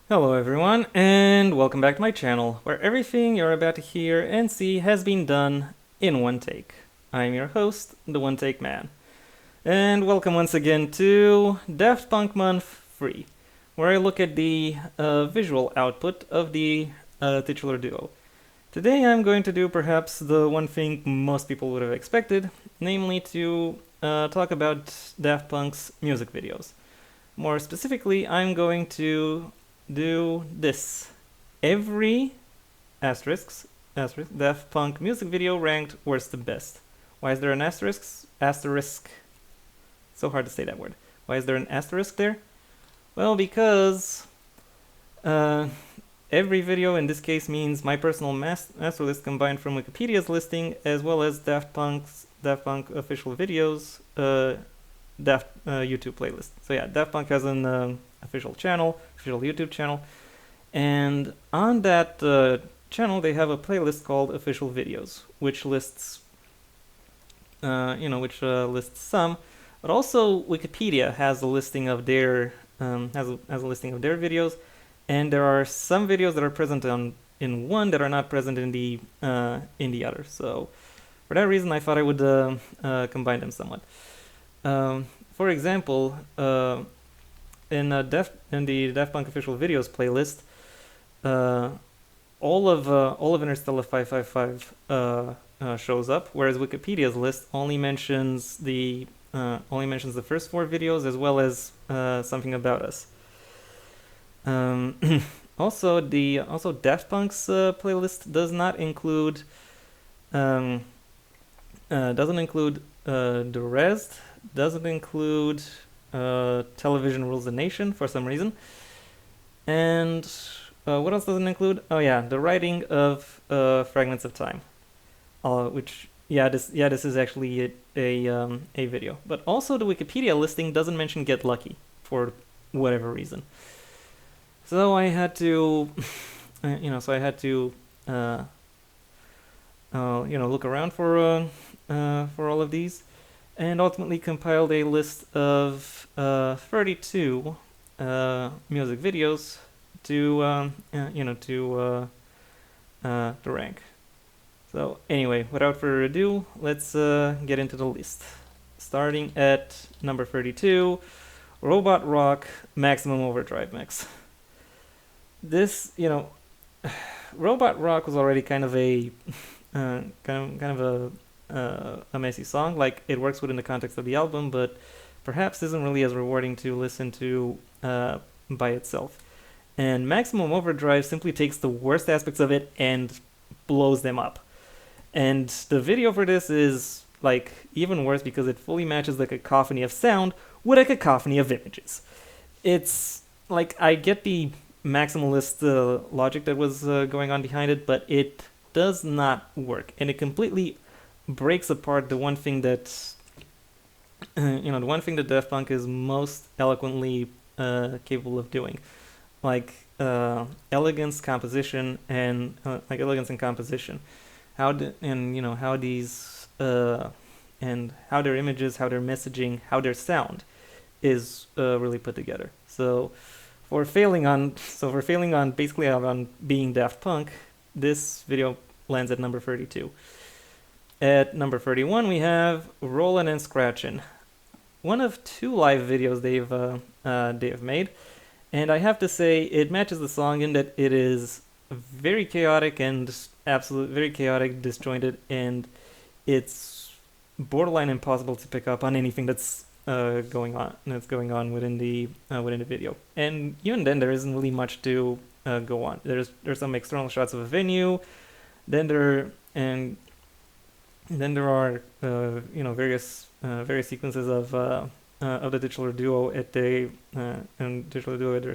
Hello everyone, and welcome back to my channel, where everything you're about to hear and see has been done in one take. I'm your host, the One Take Man. And welcome once again to Daft Punk Month 3, where I look at the visual output of the titular duo. Today I'm going to do perhaps the one thing most people would have expected, namely to talk about Daft Punk's music videos. More specifically, I'm going to do this. Every asterisk Daft Punk music video ranked worst to best. Why is there an asterisk? Asterisk. So hard to say that word. Why is there an asterisk there? Well, because every video in this case means my personal master list combined from Wikipedia's listing as well as Daft Punk official videos, Daft YouTube playlist. So yeah, Daft Punk has an official YouTube channel, and on that channel they have a playlist called Official Videos, which lists, lists some, but also Wikipedia has a listing of their has a listing of their videos, and there are some videos that are present in one that are not present in the other. So for that reason, I thought I would combine them somewhat. For example, in the Daft Punk official videos playlist, all of Interstellar 555 shows up, whereas Wikipedia's list only mentions the first four videos as well as something about us. Also, Daft Punk's playlist does not include doesn't include the rest, doesn't include Television Rules the Nation for some reason. And what else doesn't include? Oh yeah, the writing of Fragments of Time, which this is actually a video. But also the Wikipedia listing doesn't mention Get Lucky for whatever reason. So I had to, look around for all of these, and ultimately compiled a list of 32 music videos to rank. So anyway, without further ado, let's get into the list. Starting at number 32, Robot Rock Maximum Overdrive Mix. This, Robot Rock was already kind of a a messy song. Like, it works within the context of the album, but perhaps isn't really as rewarding to listen to by itself. And Maximum Overdrive simply takes the worst aspects of it and blows them up. And the video for this is like even worse because it fully matches the cacophony of sound with a cacophony of images. It's like, I get the maximalist logic that was going on behind it, but it does not work, and it completely breaks apart the one thing that the one thing that Daft Punk is most eloquently capable of doing, like elegance and composition. How these and how their images, how their messaging, how their sound is really put together. So for failing on basically on being Daft Punk, this video lands at number 32. At number 31, we have Rollin' and Scratchin', one of two live videos they have made, and I have to say it matches the song in that it is very chaotic, disjointed, and it's borderline impossible to pick up on anything that's going on within the video. And even then, there isn't really much to go on. There's some external shots of a venue, then there are various sequences of the titular duo at their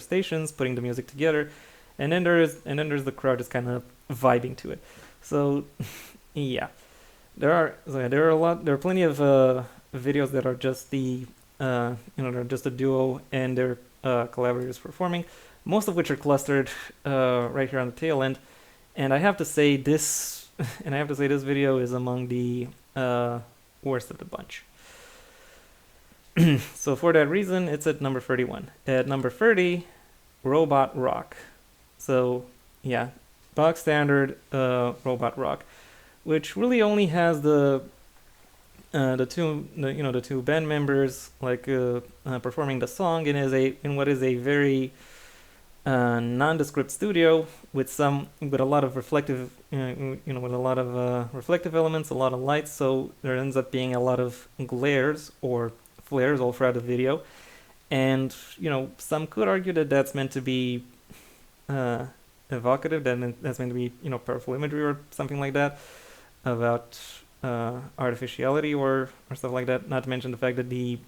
stations, putting the music together, and then there's the crowd just kind of vibing to it. So yeah, there are plenty of videos that are just they're just a duo and their collaborators performing, most of which are clustered right here on the tail end. And I have to say this video is among the worst of the bunch. So for that reason, it's at number 31. At number 30, robot rock. So yeah, bog standard robot rock, which really only has the two band members performing the song in what is a very nondescript studio with a lot of reflective with a lot of reflective elements, a lot of lights. So there ends up being a lot of glares or flares all throughout the video, and some could argue that that's meant to be uh, evocative, that's meant to be powerful imagery or something like that about artificiality or stuff like that. Not to mention the fact that the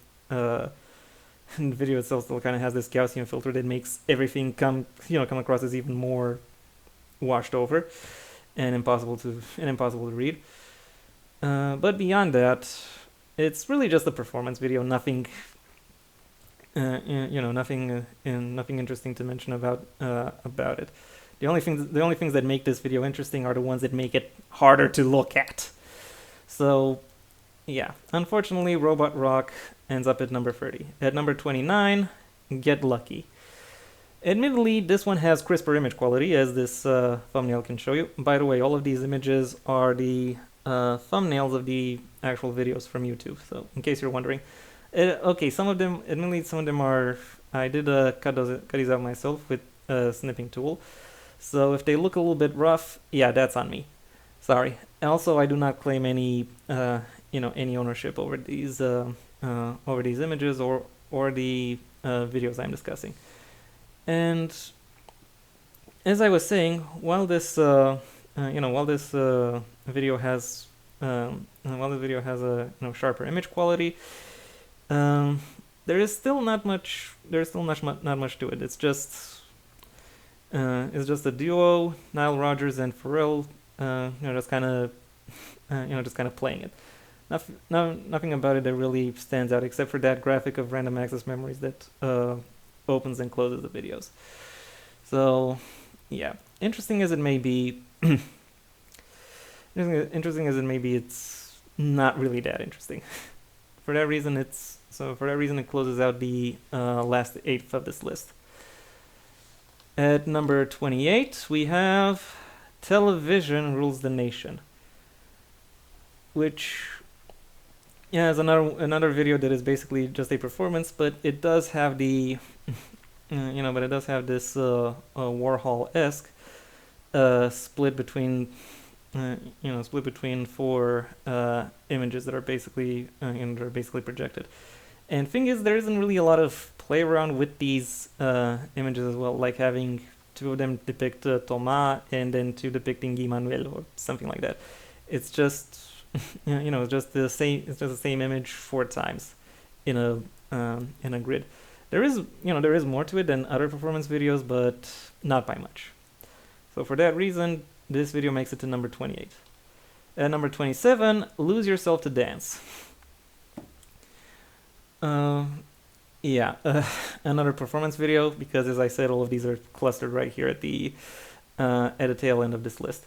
video itself still kind of has this Gaussian filter that makes everything come across as even more washed over and impossible to read. But beyond that, it's really just a performance video. Nothing, nothing interesting to mention about it. The only things that make this video interesting are the ones that make it harder to look at. So, yeah, unfortunately, Robot Rock ends up at number 30. At number 29, Get Lucky. Admittedly, this one has crisper image quality, as this thumbnail can show you. By the way, all of these images are the thumbnails of the actual videos from YouTube, so in case you're wondering. Okay, some of them are... I did cut these out myself with a snipping tool. So if they look a little bit rough, yeah, that's on me. Sorry. Also, I do not claim any any ownership over these images or the videos I'm discussing. And as I was saying, while this video has a sharper image quality, there is still not much to it. It's just a duo, Nile Rodgers and Pharrell, just kind of playing it. Nothing about it that really stands out except for that graphic of random access memories that opens and closes the videos. So, yeah, interesting as it may be, it's not really that interesting. For that reason, it closes out the last eighth of this list. At number 28, we have Television Rules the Nation, which is another video that is basically just a performance, but it does have the this Warhol-esque split between four images that are basically projected. And thing is, there isn't really a lot of play around with these images as well, like having two of them depict Thomas and then two depicting Guy Manuel or something like that. It's just it's just the same image 4 times in a grid. There is more to it than other performance videos, but not by much. So for that reason, this video makes it to number 28. At number 27, Lose Yourself to Dance. Another performance video, because as I said, all of these are clustered right here at the tail end of this list.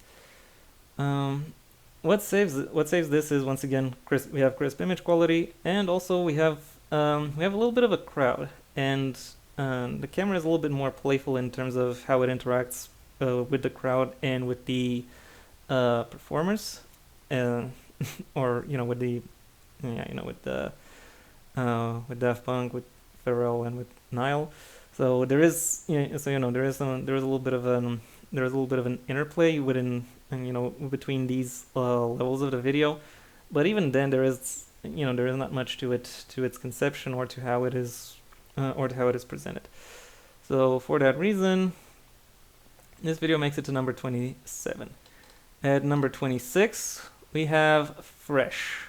What saves this is, once again, we have crisp image quality, and also we have a little bit of a crowd, and the camera is a little bit more playful in terms of how it interacts with the crowd and with the performers, or with Daft Punk, with Pharrell, and with Nile. So there is a little bit of an interplay between these levels of the video, but even then there is not much to its conception or to how it is presented. So for that reason, this video makes it to number 27. At number 26, we have Fresh,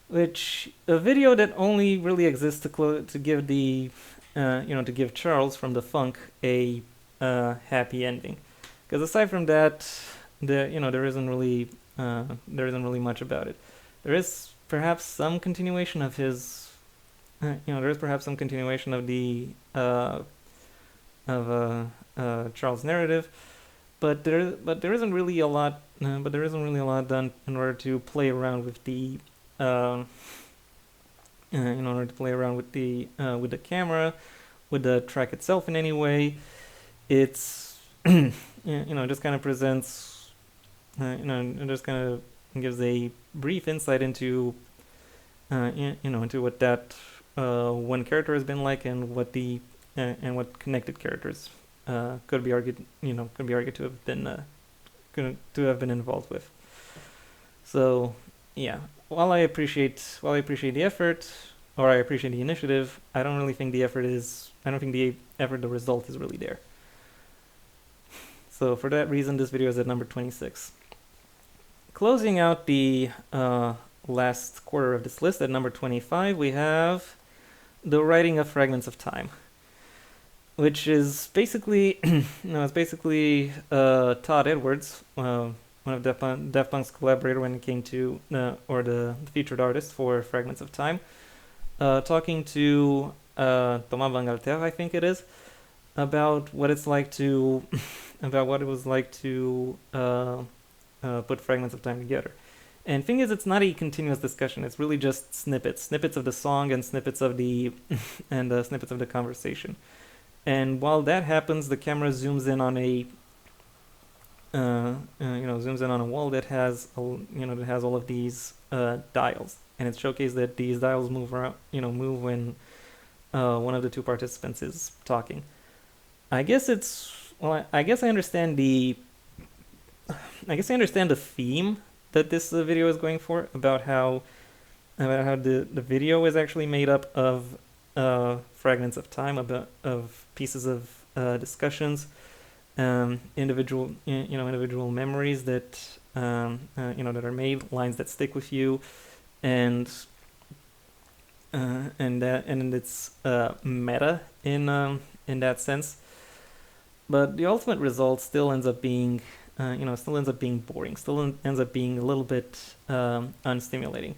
which a video that only really exists to give to give Charles from the Funk a happy ending. Because aside from that, there isn't really much about it. There is perhaps some continuation of his, Charles' narrative, but there isn't really a lot done in order to play around with the with the camera, with the track itself in any way. It's just kind of presents, it just kind of gives a brief insight into into what that one character has been like, and what connected characters could be argued to have been involved with. So yeah, while I appreciate the effort, or I appreciate the initiative, I don't think the result is really there. So for that reason, this video is at number 26. Closing out the last quarter of this list, at number 25, we have the writing of Fragments of Time, which is basically Todd Edwards, one of Daft Punk's collaborator when it came to the featured artist for Fragments of Time, talking to Thomas Bangalter, I think it is, about what it's like to about what it was like to put Fragments of Time together. And thing is, it's not a continuous discussion. It's really just snippets of the song and snippets of the snippets of the conversation. And while that happens, the camera zooms in on a wall that has all of these dials, and it showcases that these dials move around, move when one of the two participants is talking. I guess I understand the theme that this video is going for, about how the video is actually made up of fragments of time, of pieces of discussions, individual memories that that are made, lines that stick with you, and it's meta in that sense. But the ultimate result still ends up being boring, still ends up being a little bit unstimulating.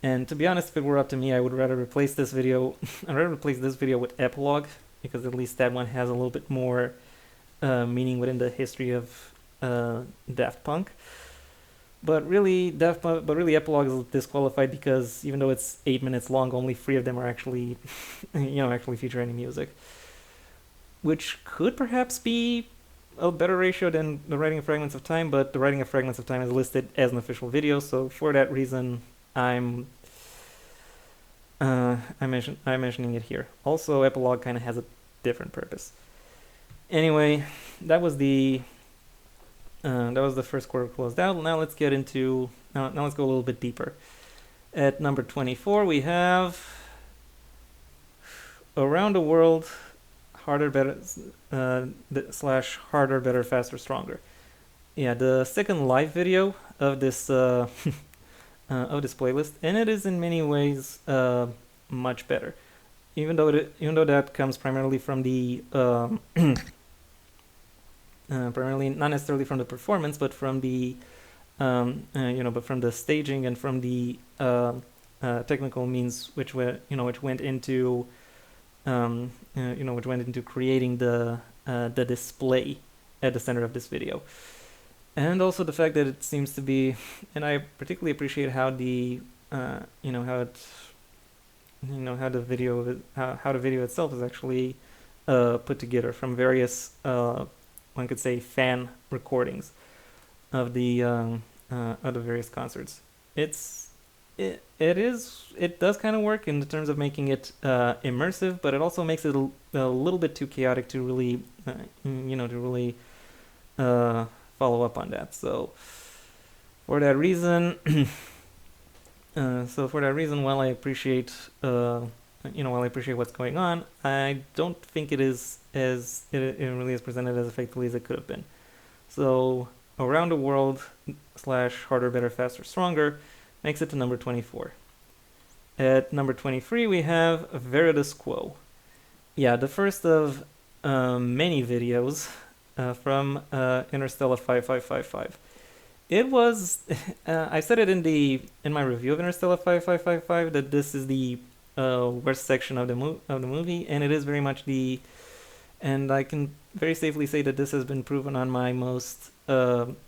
And to be honest, if it were up to me, I would rather replace this video with Epilogue, because at least that one has a little bit more meaning within the history of Daft Punk. But really, Epilogue is disqualified because even though it's 8 minutes long, only 3 of them are actually feature any music, which could perhaps be a better ratio than the writing of Fragments of Time. But the writing of Fragments of Time is listed as an official video, so for that reason, I'm mentioning it here. Also, Epilogue kind of has a different purpose. Anyway, that was the first quarter closed out. Now let's get into now let's go a little bit deeper. At number 24, we have Around the World, Harder, Better / Harder, Better, Faster, Stronger. Yeah, the second live video of this of this playlist, and it is in many ways much better, even though that comes primarily from the primarily not necessarily from the performance, but from the from the staging and from the technical means which went into creating the display at the center of this video. And also the fact that it seems to be, and I particularly appreciate how the how the video itself is actually put together from various one could say fan recordings of the various concerts. It does kind of work in terms of making it immersive, but it also makes it a little bit too chaotic to really follow up on that. So for that reason, while I appreciate what's going on, I don't think it is as it really is presented as effectively as it could have been. So Around the World / Harder, Better, Faster, Stronger makes it to number 24. At number 23, we have Veritas Quo. Yeah, the first of many videos from Interstellar 5555. It was I said it in my review of Interstellar 5555 that this is the worst section of the movie, and it is very much and I can very safely say that this has been proven on my most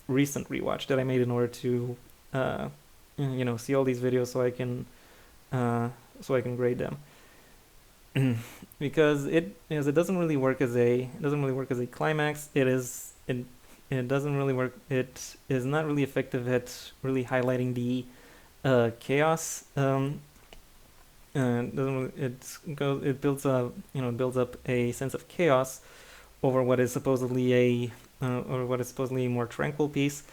recent rewatch that I made in order to see all these videos so I can grade them. because it doesn't really work as a climax. It doesn't really work. It is not really effective at really highlighting the chaos. It builds up a sense of chaos over what is supposedly a more tranquil piece,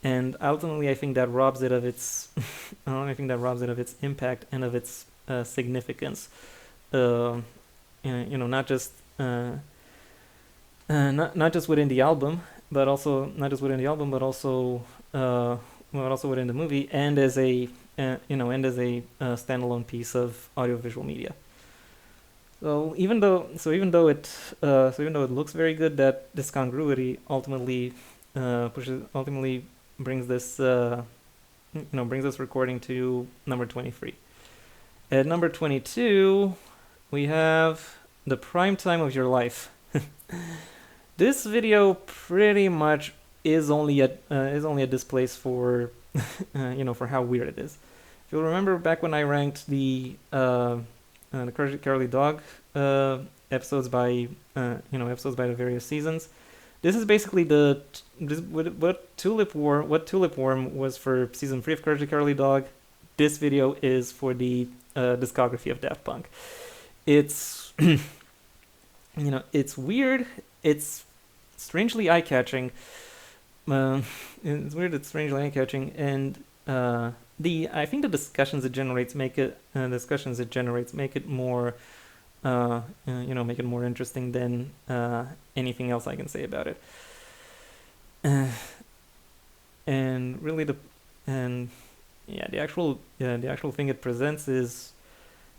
and ultimately I think that robs it of its impact and of its significance. Uh, not just not just within the album, but also within the movie, and as a standalone piece of audiovisual media. Even though it looks very good, that discongruity ultimately brings this recording to number 23. At number 22, we have The Prime Time of Your Life. This video pretty much is only a display for for how weird it is. If you'll remember back when I ranked the Cowardly Dog episodes by the various seasons, this is basically what Tulip Worm was for season 3 of Courage the Cowardly Dog. This video is for the discography of Daft Punk. It's it's weird. It's strangely eye-catching. It's weird. It's strangely eye-catching, and I think the discussions it generates make it more make it more interesting than anything else I can say about it. And really the actual thing it presents is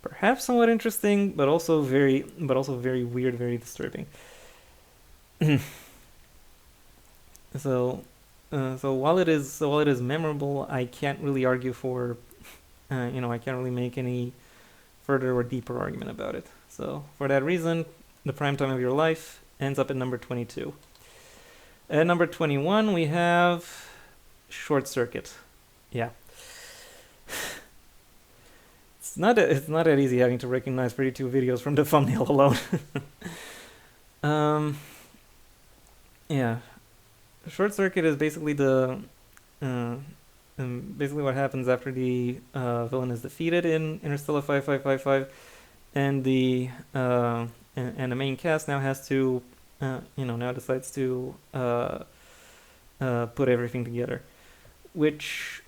perhaps somewhat interesting, but also very weird, very disturbing. So while it is memorable, I can't really argue for I can't really make any further or deeper argument about it. So for that reason, The Prime Time of Your Life ends up at number 22. At number 21, we have Short Circuit. Yeah. It's not that easy having to recognize 32 videos from the thumbnail alone. Yeah. Short Circuit is basically basically what happens after the villain is defeated in Interstellar 5555, and the main cast now has to now decides to put everything together, which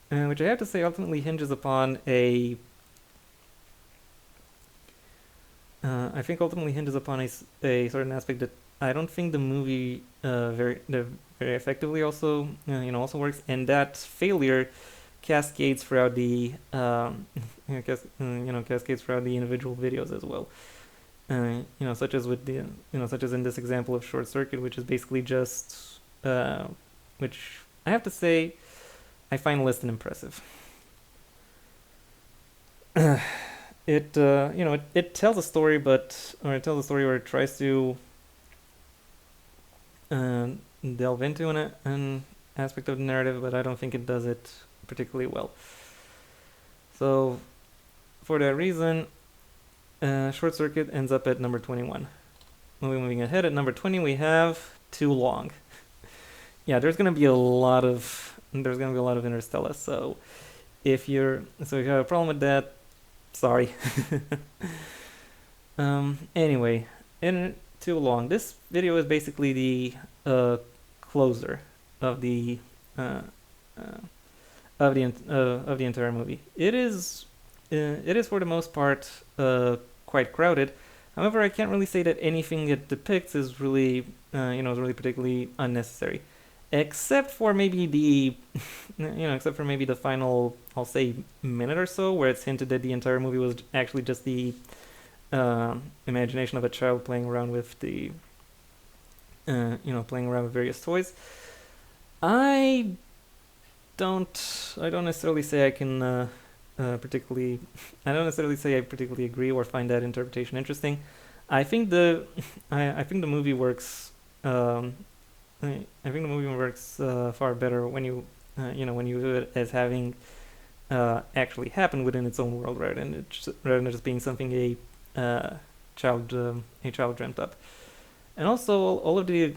I have to say ultimately hinges upon a certain aspect that I don't think the movie very effectively also works, and that failure cascades throughout the cascades throughout the individual videos as well. Such as in this example of Short Circuit, which is basically just which I have to say I find less than impressive. It tells a story, it tells a story where it tries to delve into an aspect of the narrative, but I don't think it does it particularly well. So for that reason, Short Circuit ends up at number 21. Moving ahead, at number 20 we have Too Long. Yeah, there's gonna be a lot of Interstellar. So if you have a problem with that, sorry. Anyway, in Too Long, this video is basically the closer of the entire movie. It is for the most part quite crowded. However, I can't really say that anything it depicts is really particularly unnecessary, except for maybe the final, I'll say, minute or so, where it's hinted that the entire movie was actually just the imagination of a child playing around with various toys. I don't necessarily say I particularly agree or find that interpretation interesting. I think the movie works. I think the movie works far better when you view it as having actually happened within its own world, rather than just being something child dreamt up. And also all of the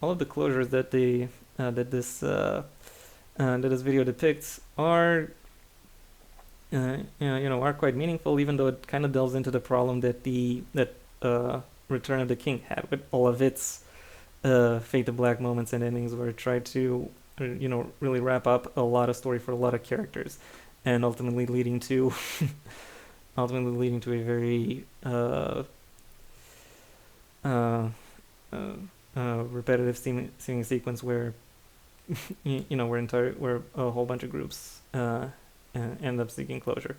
closures that this video depicts are are quite meaningful, even though it kind of delves into the problem that Return of the King had with all of its fade to black moments and endings, where it tried to really wrap up a lot of story for a lot of characters, and ultimately leading to a very repetitive seeming sequence where where a whole bunch of groups end up seeking closure.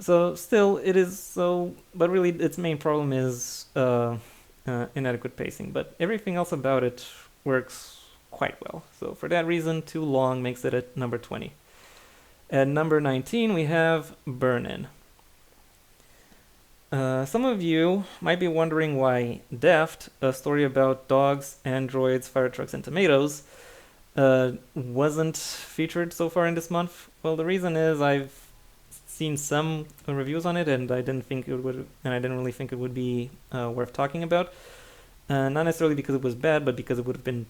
So still, it is so, but really, its main problem is inadequate pacing. But everything else about it works quite well. So for that reason, Too Long makes it at number 20. At number 19, we have Burn-In. Some of you might be wondering why Daft, a story about dogs, androids, fire trucks, and tomatoes, wasn't featured so far in this month. Well, the reason is I've seen some reviews on it, and I didn't really think it would be worth talking about. Not necessarily because it was bad, but because it would have been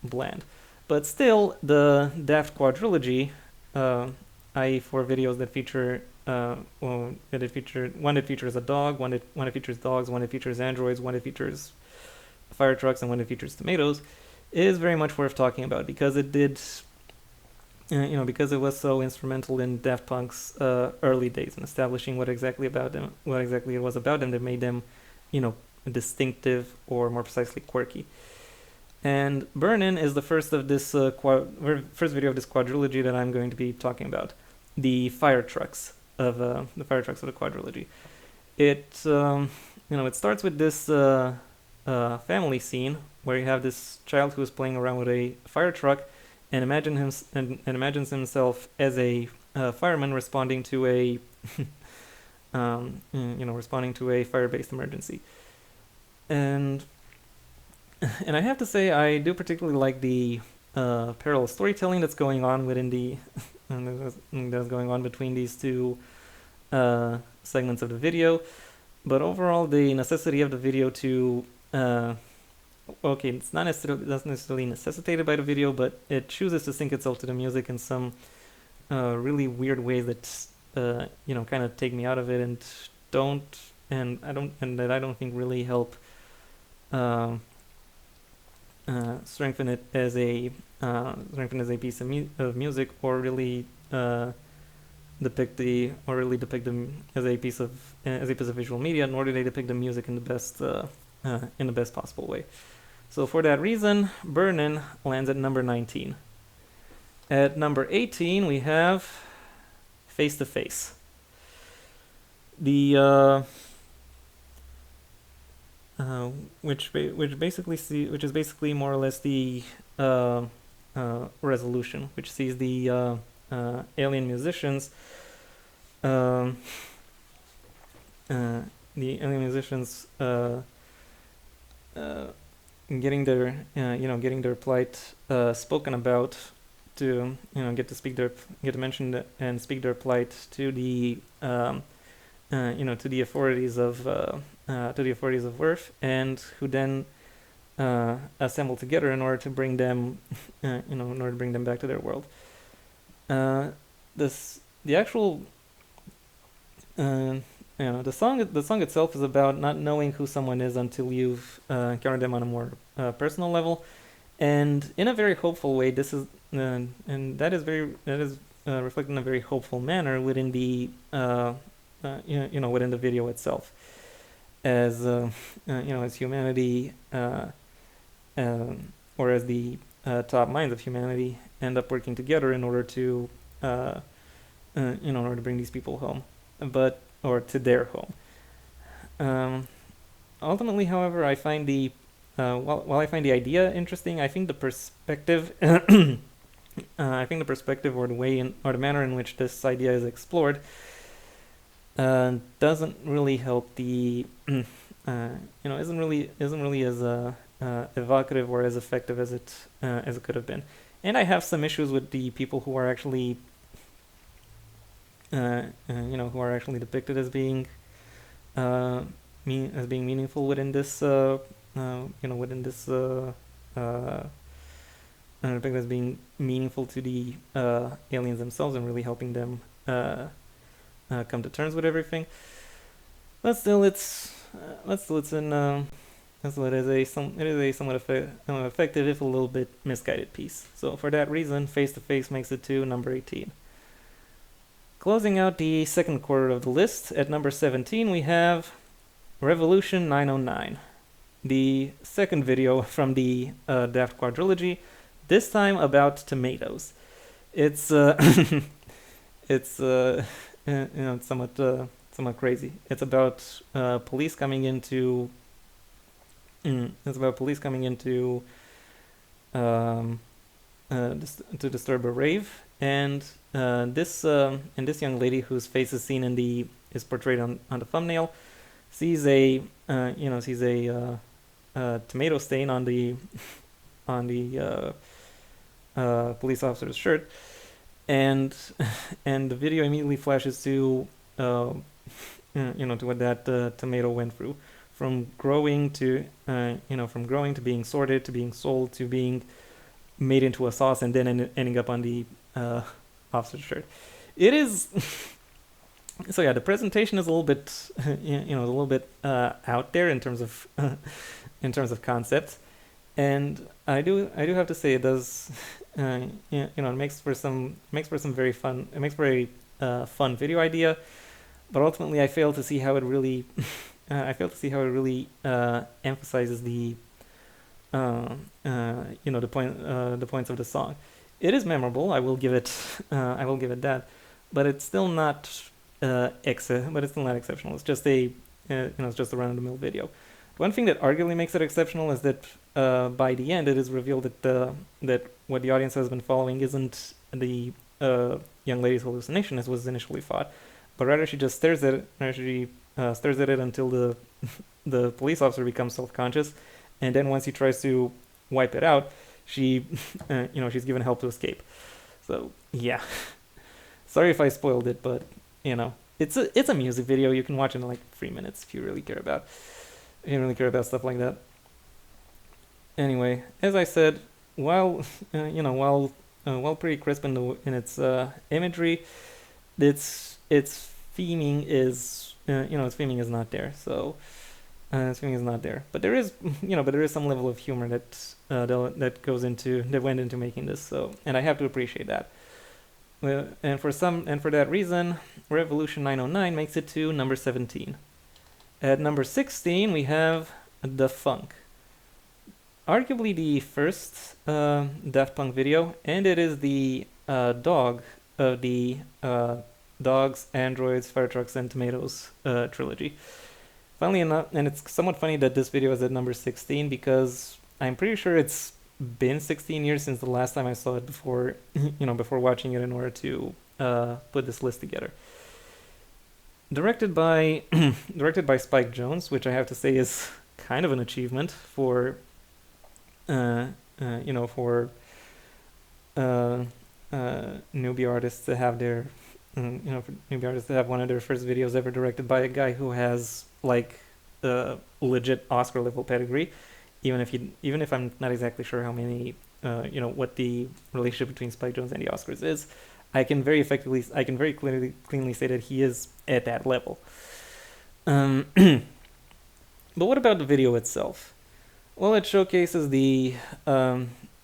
bland. But still, the Daft quadrilogy, i.e., 4 videos that feature one that features a dog, one that features dogs, one that features androids, one that features fire trucks, and one that features tomatoes, is very much worth talking about because it did, because it was so instrumental in Daft Punk's early days in establishing what exactly it was about them that made them, distinctive, or more precisely quirky. And Burn-In is the first of this first video of this quadrilogy that I'm going to be talking about, the fire trucks of the quadrilogy. It it starts with this family scene where you have this child who is playing around with a fire truck and imagines himself as a fireman responding to a fire-based emergency. And I have to say, I do particularly like the parallel storytelling that's going on that's going on between these two segments of the video. But overall, the necessity of the video to it's not necessarily necessitated by the video, but it chooses to sync itself to the music in some really weird ways that kind of take me out of it and that I don't think really help strengthen it as a piece of music, or really depict them as a piece of visual media, nor do they depict the music in the best possible way. So for that reason, Burn-In lands at number 19. At number 18, we have Face to Face. Which is basically more or less the resolution, which sees the alien musicians getting their plight spoken about, to get to mention and speak their plight to the to the authorities of Earth, and who then assemble together in order to bring them back to their world. The song itself is about not knowing who someone is until you've encountered them on a more personal level, and in a very hopeful way. This is that is reflected in a very hopeful manner within the within the video itself, as as humanity or as the top minds of humanity end up working together in order to bring these people home, or to their home. Ultimately, however, I find while I find the idea interesting, I think the perspective or the manner in which this idea is explored doesn't really help isn't really as evocative or as effective as it could have been. And I have some issues with the people who are actually depicted as being as being meaningful within this within this depict as being meaningful to the aliens themselves and really helping them come to terms with everything. But still, it is a somewhat effective, if a little bit misguided piece. So for that reason, Face to Face makes it to number 18. Closing out the second quarter of the list, at number 17 we have Revolution 909, the second video from the Daft quadrilogy, this time about tomatoes. It's it's it's somewhat crazy. It's about police coming into to disturb a rave, and this young lady whose face is seen is portrayed on the thumbnail sees a tomato stain on the police officer's shirt, and the video immediately flashes to to what that tomato went through, from growing to being sorted, to being sold, to being made into a sauce, and then ending up on the officer's shirt. It is so yeah. The presentation is a little bit out there in terms of concepts, and I do have to say it does it makes for some very fun. It makes for a fun video idea, but ultimately I fail to see how it really emphasizes the the points of the song. It is memorable. I will give it that, but it's still not exceptional. It's just a it's just a run-of-the-mill video. One thing that arguably makes it exceptional is that by the end it is revealed that what the audience has been following isn't the young lady's hallucination as was initially thought, but rather she just stares at it until the police officer becomes self-conscious, and then once he tries to wipe it out, she's given help to escape. So yeah, sorry if I spoiled it, but it's a music video. You can watch it in like 3 minutes if you really care about stuff like that. Anyway, as I said, while pretty crisp in its imagery, its theming is not there. So its theming is not there. But there is some level of humor that went into making this. So, and I have to appreciate that. And for that reason, Revolution 909 makes it to number 17. At number 16, we have The Funk. Arguably the first Daft Punk video, and it is the dog of the Dogs, Androids, Fire Trucks, and Tomatoes trilogy. Funnily enough, and it's somewhat funny that this video is at number 16 because I'm pretty sure it's been 16 years since the last time I saw it before watching it in order to put this list together. Directed by Spike Jonze, which I have to say is kind of an achievement for newbie artists to have their one of their first videos ever directed by a guy who has like legit Oscar level pedigree, even if I'm not exactly sure how many what the relationship between Spike Jonze and the Oscars is. I can very cleanly say that he is at that level. But what about the video itself? Well, it showcases the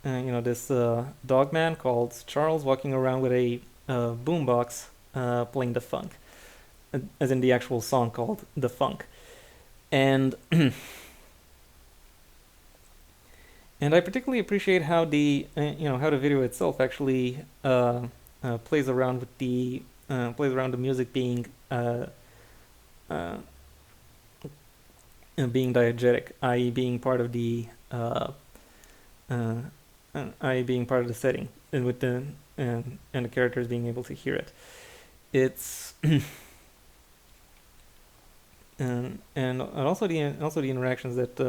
this dog man called Charles walking around with a boombox playing The Funk, as in the actual song called The Funk, and and I particularly appreciate how the video itself actually plays around with the music being diegetic, i.e. being part of the setting, and with the and the characters being able to hear it. It's and also the interactions that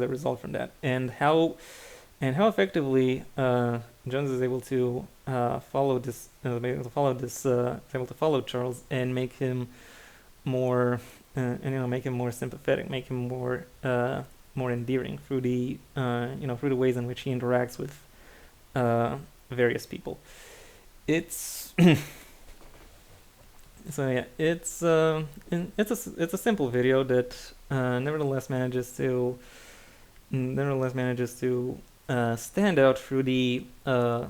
result from that, and how effectively Jones is able to follow Charles and make him more, make him more sympathetic, make him more endearing through the through the ways in which he interacts with various people. It's so yeah, it's a simple video that nevertheless manages to stand out through the through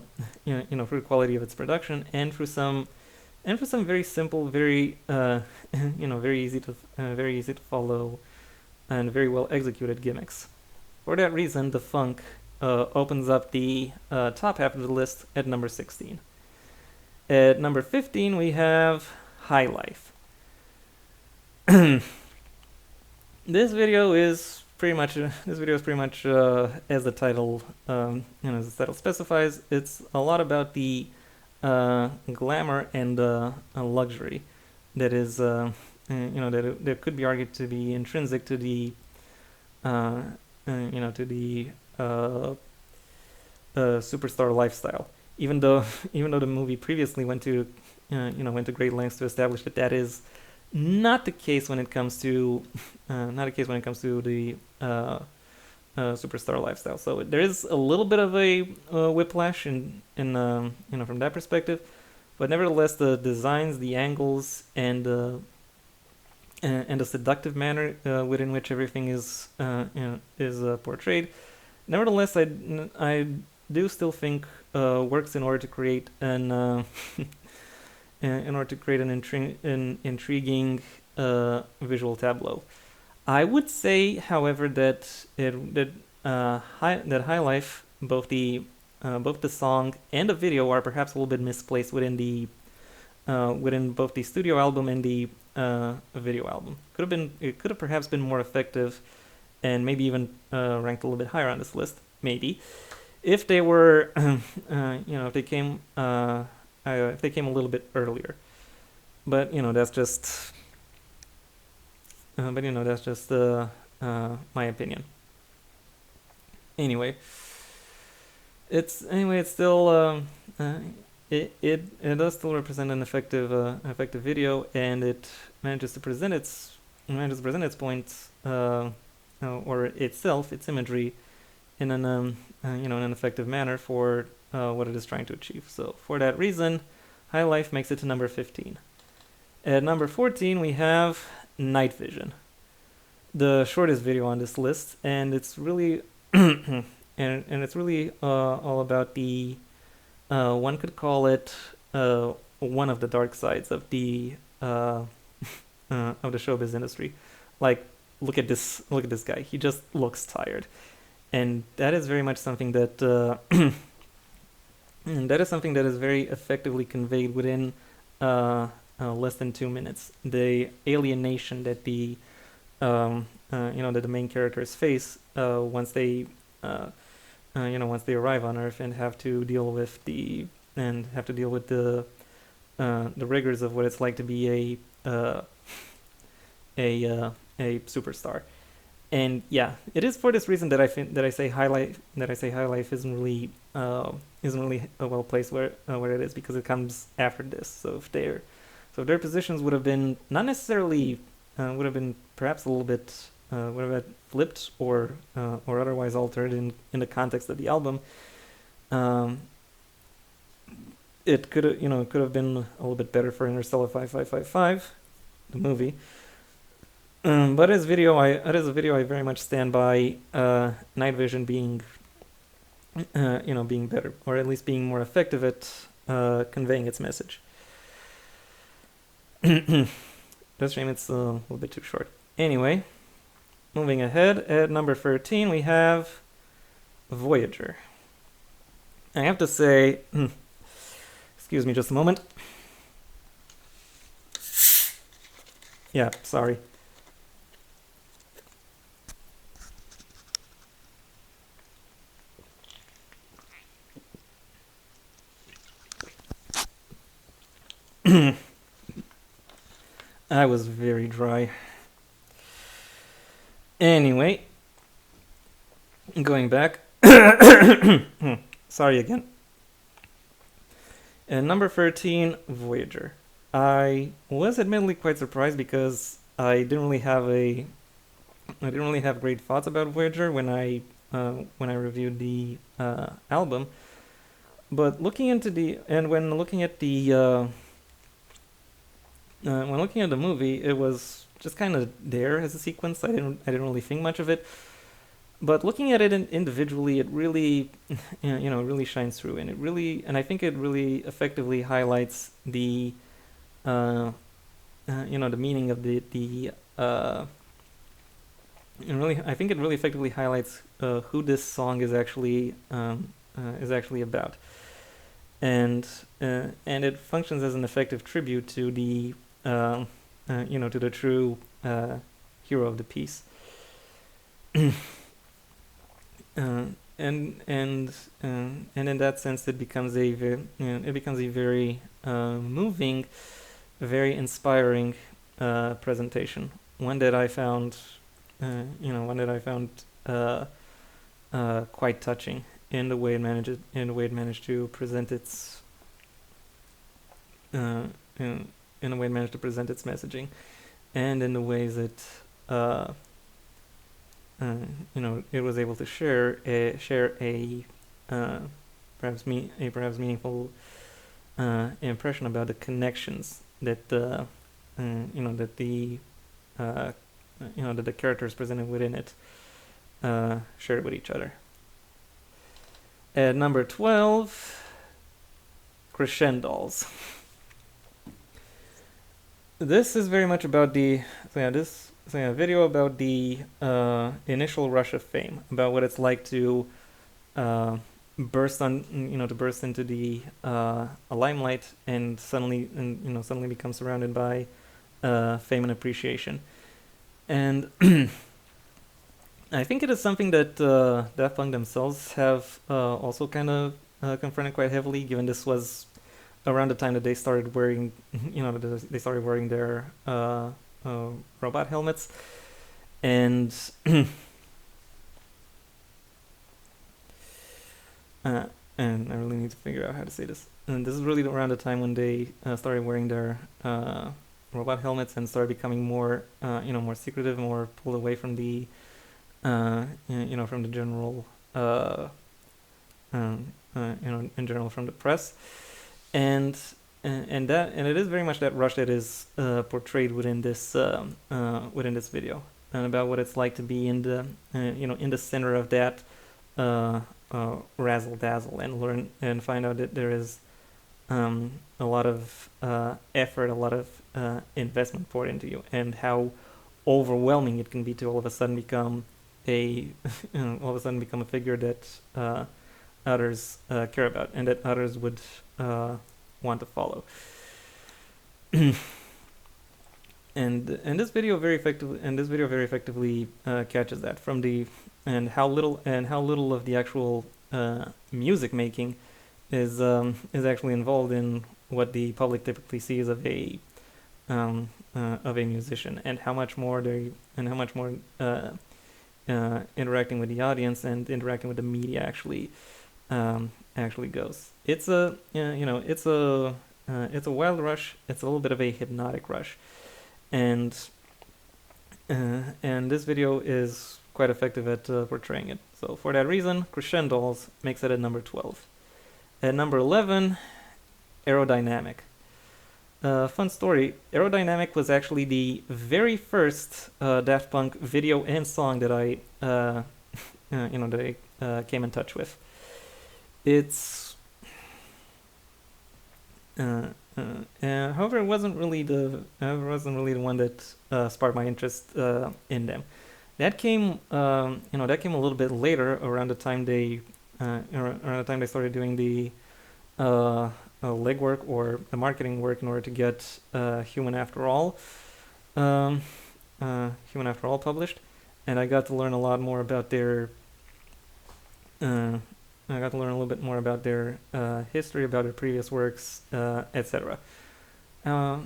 the quality of its production and through some very simple, very very easy to follow and very well executed gimmicks. For that reason, the funk opens up the top half of the list at number 16. At number 15, we have High Life. This video is pretty much as the title specifies. It's a lot about the glamour and luxury that is that could be argued to be intrinsic to the superstar lifestyle. Even though the movie previously went to great lengths to establish that is not the case when it comes to the superstar lifestyle. So there is a little bit of a whiplash in from that perspective, but nevertheless the designs, the angles, and the seductive manner within which everything is portrayed, nevertheless I do still think works in order to create an intriguing visual tableau. I would say, however, that High Life, both the song and the video, are perhaps a little bit misplaced within both the studio album and the video album. It could have perhaps been more effective, and maybe even ranked a little bit higher on this list. Maybe if they were, if they came a little bit earlier. But that's just. That's just my opinion. Anyway, it's still it does still represent an effective video, and it manages to present its points or itself, its imagery, in an an effective manner for what it is trying to achieve. So for that reason, High Life makes it to number 15. At number 14, we have Night Vision, the shortest video on this list, and it's really and it's really all about the one could call it one of the dark sides of the showbiz industry. Like, look at this guy. He just looks tired, and that is very much something that is very effectively conveyed within less than 2 minutes. The alienation that the that the main characters face once they arrive on Earth and have to deal with the rigors of what it's like to be a superstar. And yeah, it is for this reason that I say High Life isn't really a well placed where it is, because it comes after this. So if their positions would have been not necessarily would have been perhaps a little bit would have been flipped or otherwise altered in the context of the album, it could have been a little bit better for Interstellar 5555, the movie. But as a video, I very much stand by Night Vision being being better, or at least being more effective at conveying its message. That's a shame it's a little bit too short. Anyway, moving ahead, at number 13 we have Voyager. I have to say, excuse me just a moment. Yeah, sorry. I was very dry. Anyway, going back. Sorry again. And number 13, Voyager. I was admittedly quite surprised because I didn't really have great thoughts about Voyager when I reviewed the album. But looking into the and when looking at the movie, it was just kind of there as a sequence. I didn't really think much of it. But looking at it individually, it really really shines through, and I think it really effectively highlights uh, the meaning of the and really I think it really effectively highlights who this song is actually about, and it functions as an effective tribute to the to the true hero of the piece. uh, and in that sense, it becomes a very moving, very inspiring presentation. One that I found, one that I found quite touching in the way it managed to present its in, in the way it managed to present its messaging, and in the ways uh, it was able to share a perhaps meaningful impression about the connections that that the uh, that the characters presented within it shared with each other. At number 12, Crescendos. This is very much about the video about the initial rush of fame, about what it's like to uh, burst into the limelight and suddenly become surrounded by fame and appreciation. And I think it is something that Daft Punk themselves have also kind of confronted quite heavily, given this was around the time that they started wearing, they started wearing their robot helmets, and uh, and I really need to figure out how to say this. And this is really around the time when they started wearing their robot helmets and started becoming more, more secretive, more pulled away from the, from the general, in general from the press, and and it is very much that rush that is portrayed within this video, and about what it's like to be in the in the center of that razzle dazzle, and learn and find out that there is a lot of effort, a lot of investment poured into you, and how overwhelming it can be to all of a sudden become a figure that others care about, and that others would want to follow. And this video very effectively catches that from the and how little of the actual music making is actually involved in what the public typically sees of a musician, and how much more interacting with the audience and interacting with the media actually goes. It's a it's a wild rush. It's a little bit of a hypnotic rush, and this video is quite effective at portraying it. So for that reason, Crescendos makes it at number 12. At number 11, Aerodynamic. Fun story. Aerodynamic was actually the very first Daft Punk video and song that I came in touch with. It's however, it wasn't really the one that sparked my interest in them. That came a little bit later, around the time they started doing the legwork or the marketing work in order to get Human After All published, and I got to learn a lot more about their I got to learn a little bit more about their history, about their previous works, etc. However,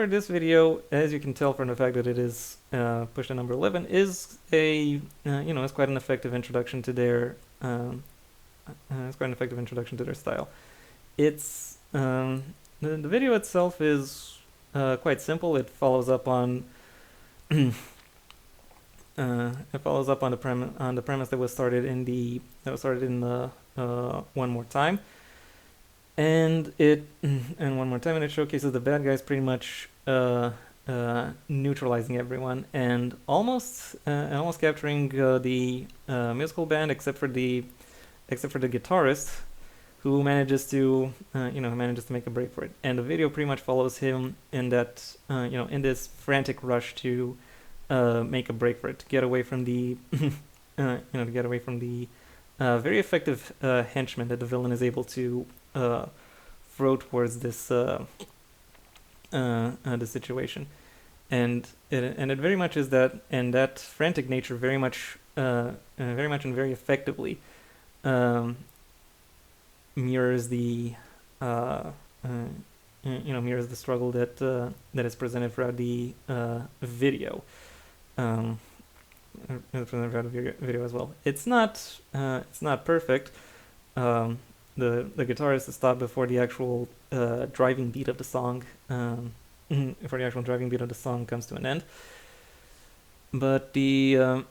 this video, as you can tell from the fact that it is pushed to number 11, is is quite an effective introduction to their style. It's the video itself is quite simple. It follows up on it follows up on the premise that was started in the One More Time, and One More Time, and it showcases the bad guys pretty much neutralizing everyone and almost capturing the musical band, except for the guitarist, who manages to make a break for it. And the video pretty much follows him in that in this frantic rush to make a break for it, to get away from the very effective henchman that the villain is able to throw towards this the situation. And it very much is that, and that frantic nature very much and very effectively mirrors the mirrors the struggle that is presented throughout the video. Presented throughout the video as well. It's not perfect. The guitarist is stopped before the actual driving beat of the song. Before the actual driving beat of the song comes to an end. But the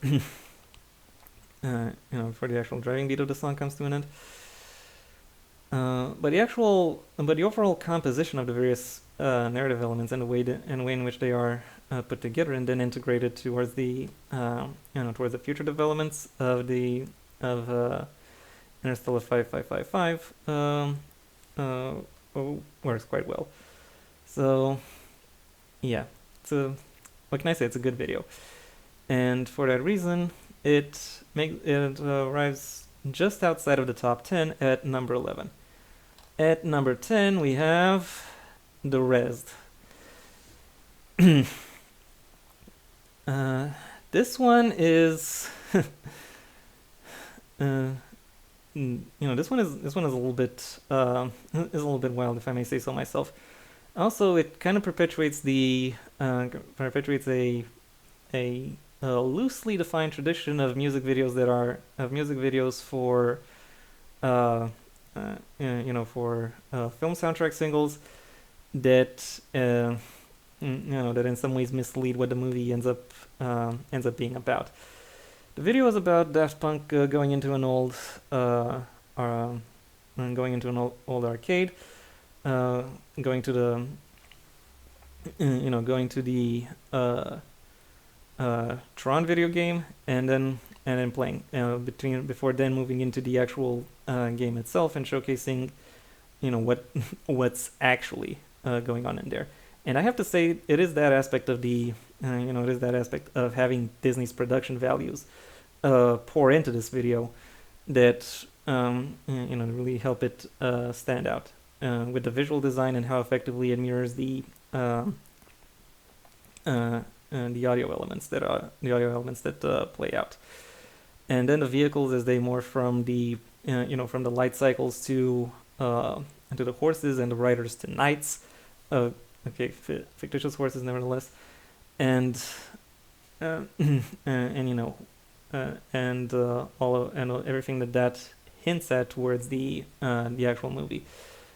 before the actual driving beat of the song comes to an end. But the overall composition of the various narrative elements and the way in which they are put together and then integrated towards the towards the future developments of Interstellar 5555 works quite well. So yeah, what can I say? It's a good video, and for that reason, it arrives just outside of the top 10 at number 11. At number 10, we have The Rest. This one is, this one is a little bit wild, if I may say so myself. Also, it kind of perpetuates a loosely defined tradition of music videos for film soundtrack singles that that in some ways mislead what the movie ends up being about. The video is about Daft Punk going into an old arcade, going to the Tron video game, and then playing before then moving into the actual game itself and showcasing what's actually going on in there. And I have to say, it is that aspect of having Disney's production values pour into this video that really help it stand out with the visual design and how effectively it mirrors the audio elements that play out. And then the vehicles, as they morph from the light cycles to the horses, and the riders to knights, fictitious horses nevertheless, and everything that hints at towards the actual movie.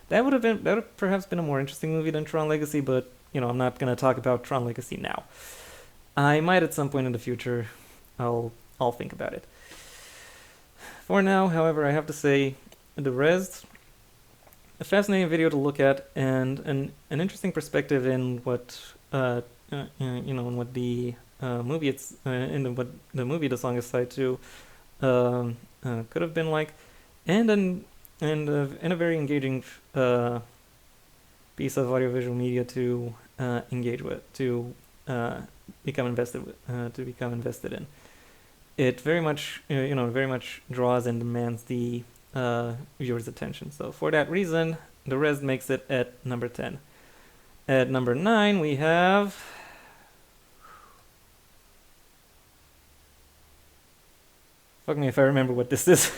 That would have perhaps been a more interesting movie than Tron Legacy, but I'm not going to talk about Tron Legacy now. I might at some point in the future. I'll think about it. For now, however, I have to say, The Rest, a fascinating video to look at, and an interesting perspective in what in what the movie what the movie the song is tied to could have been like, and a very engaging piece of audiovisual media to engage with, to become invested in. It very much draws and demands the viewer's attention. So for that reason, The Rest makes it at number 10. At number 9, we have fuck me if I remember what this is.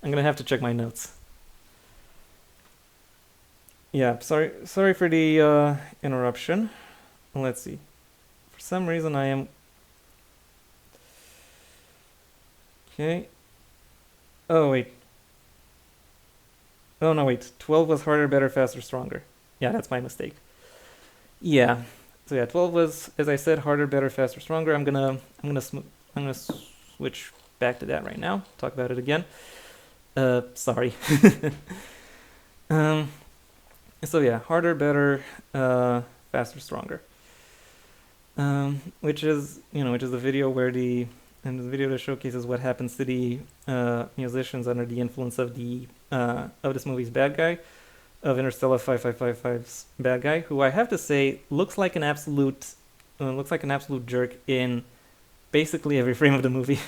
I'm gonna have to check my notes. Yeah, sorry for the interruption. Let's see. For some reason I am... Okay. Oh, wait. Oh, no, wait. 12 was harder, better, faster, stronger. Yeah, that's my mistake. Yeah. So yeah, 12 was, as I said, harder, better, faster, stronger. I'm gonna switch back to that right now. Talk about it again. Sorry. um, so yeah, harder, better, faster, stronger. Which is the video where the video that showcases what happens to the musicians under the influence of this movie's bad guy, of Interstellar 5555's bad guy, who I have to say looks like an absolute jerk in basically every frame of the movie.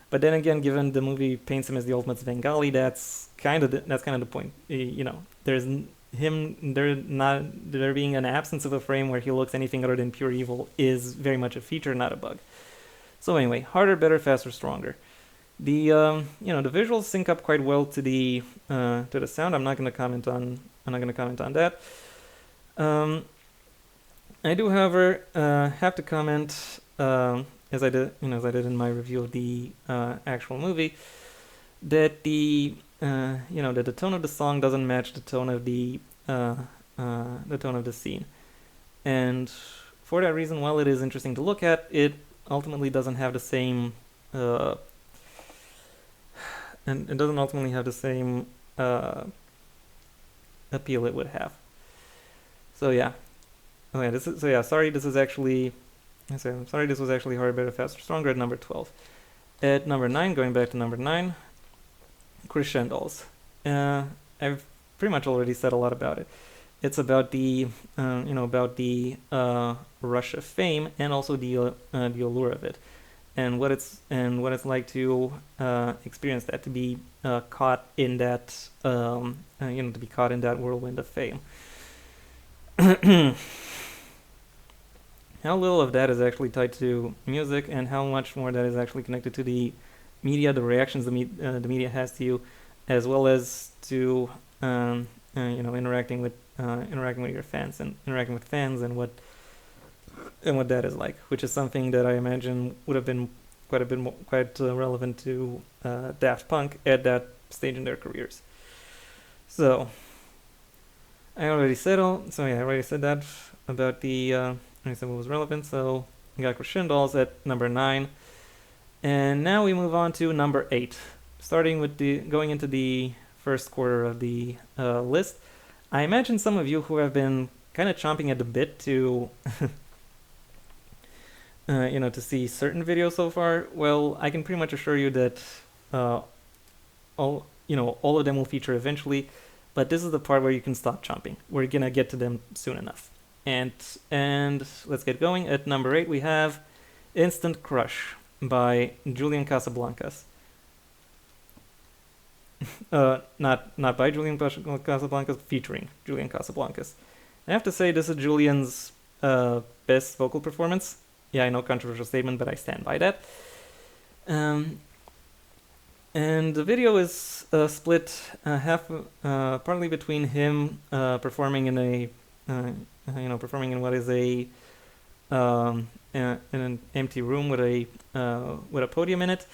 But then again, given the movie paints him as the ultimate Svengali, that's kind of the point. There's there being an absence of a frame where he looks anything other than pure evil is very much a feature, not a bug. So anyway, harder, better, faster, stronger. The the visuals sync up quite well to the sound. I'm not going to comment on that. I do, however, have to comment, as I did in my review of the actual movie, that the tone of the song doesn't match the tone of the scene, and for that reason, while it is interesting to look at, it ultimately doesn't have the same appeal it would have. So yeah. Oh yeah, sorry, this was actually harder, better, faster, stronger at number 12. At number 9, going back to number 9, crescendos. I've pretty much already said a lot about it. It's about the rush of fame, and also the allure of it, and what it's like to experience that, to be caught in that whirlwind of fame. How little of that is actually tied to music, and how much more that is actually connected to the media, the reactions the media has to you, as well as to interacting with your fans and interacting with fans, and what that is like, which is something that I imagine would have been quite relevant to Daft Punk at that stage in their careers. So I already said that about the. I said what was relevant. So we got crescendos at number 9, and now we move on to number 8. Starting with going into the first quarter of the list. I imagine some of you who have been kind of chomping at the bit to to see certain videos so far. Well, I can pretty much assure you that all of them will feature eventually, but this is the part where you can stop chomping. We're gonna get to them soon enough. And let's get going. At number 8, we have Instant Crush by Julian Casablancas. Not by Julian Casablancas, featuring Julian Casablancas. I have to say, this is Julian's best vocal performance. Yeah, I know, controversial statement, but I stand by that. And the video is split partly between him performing in a performing in what is in an empty room with a podium in it.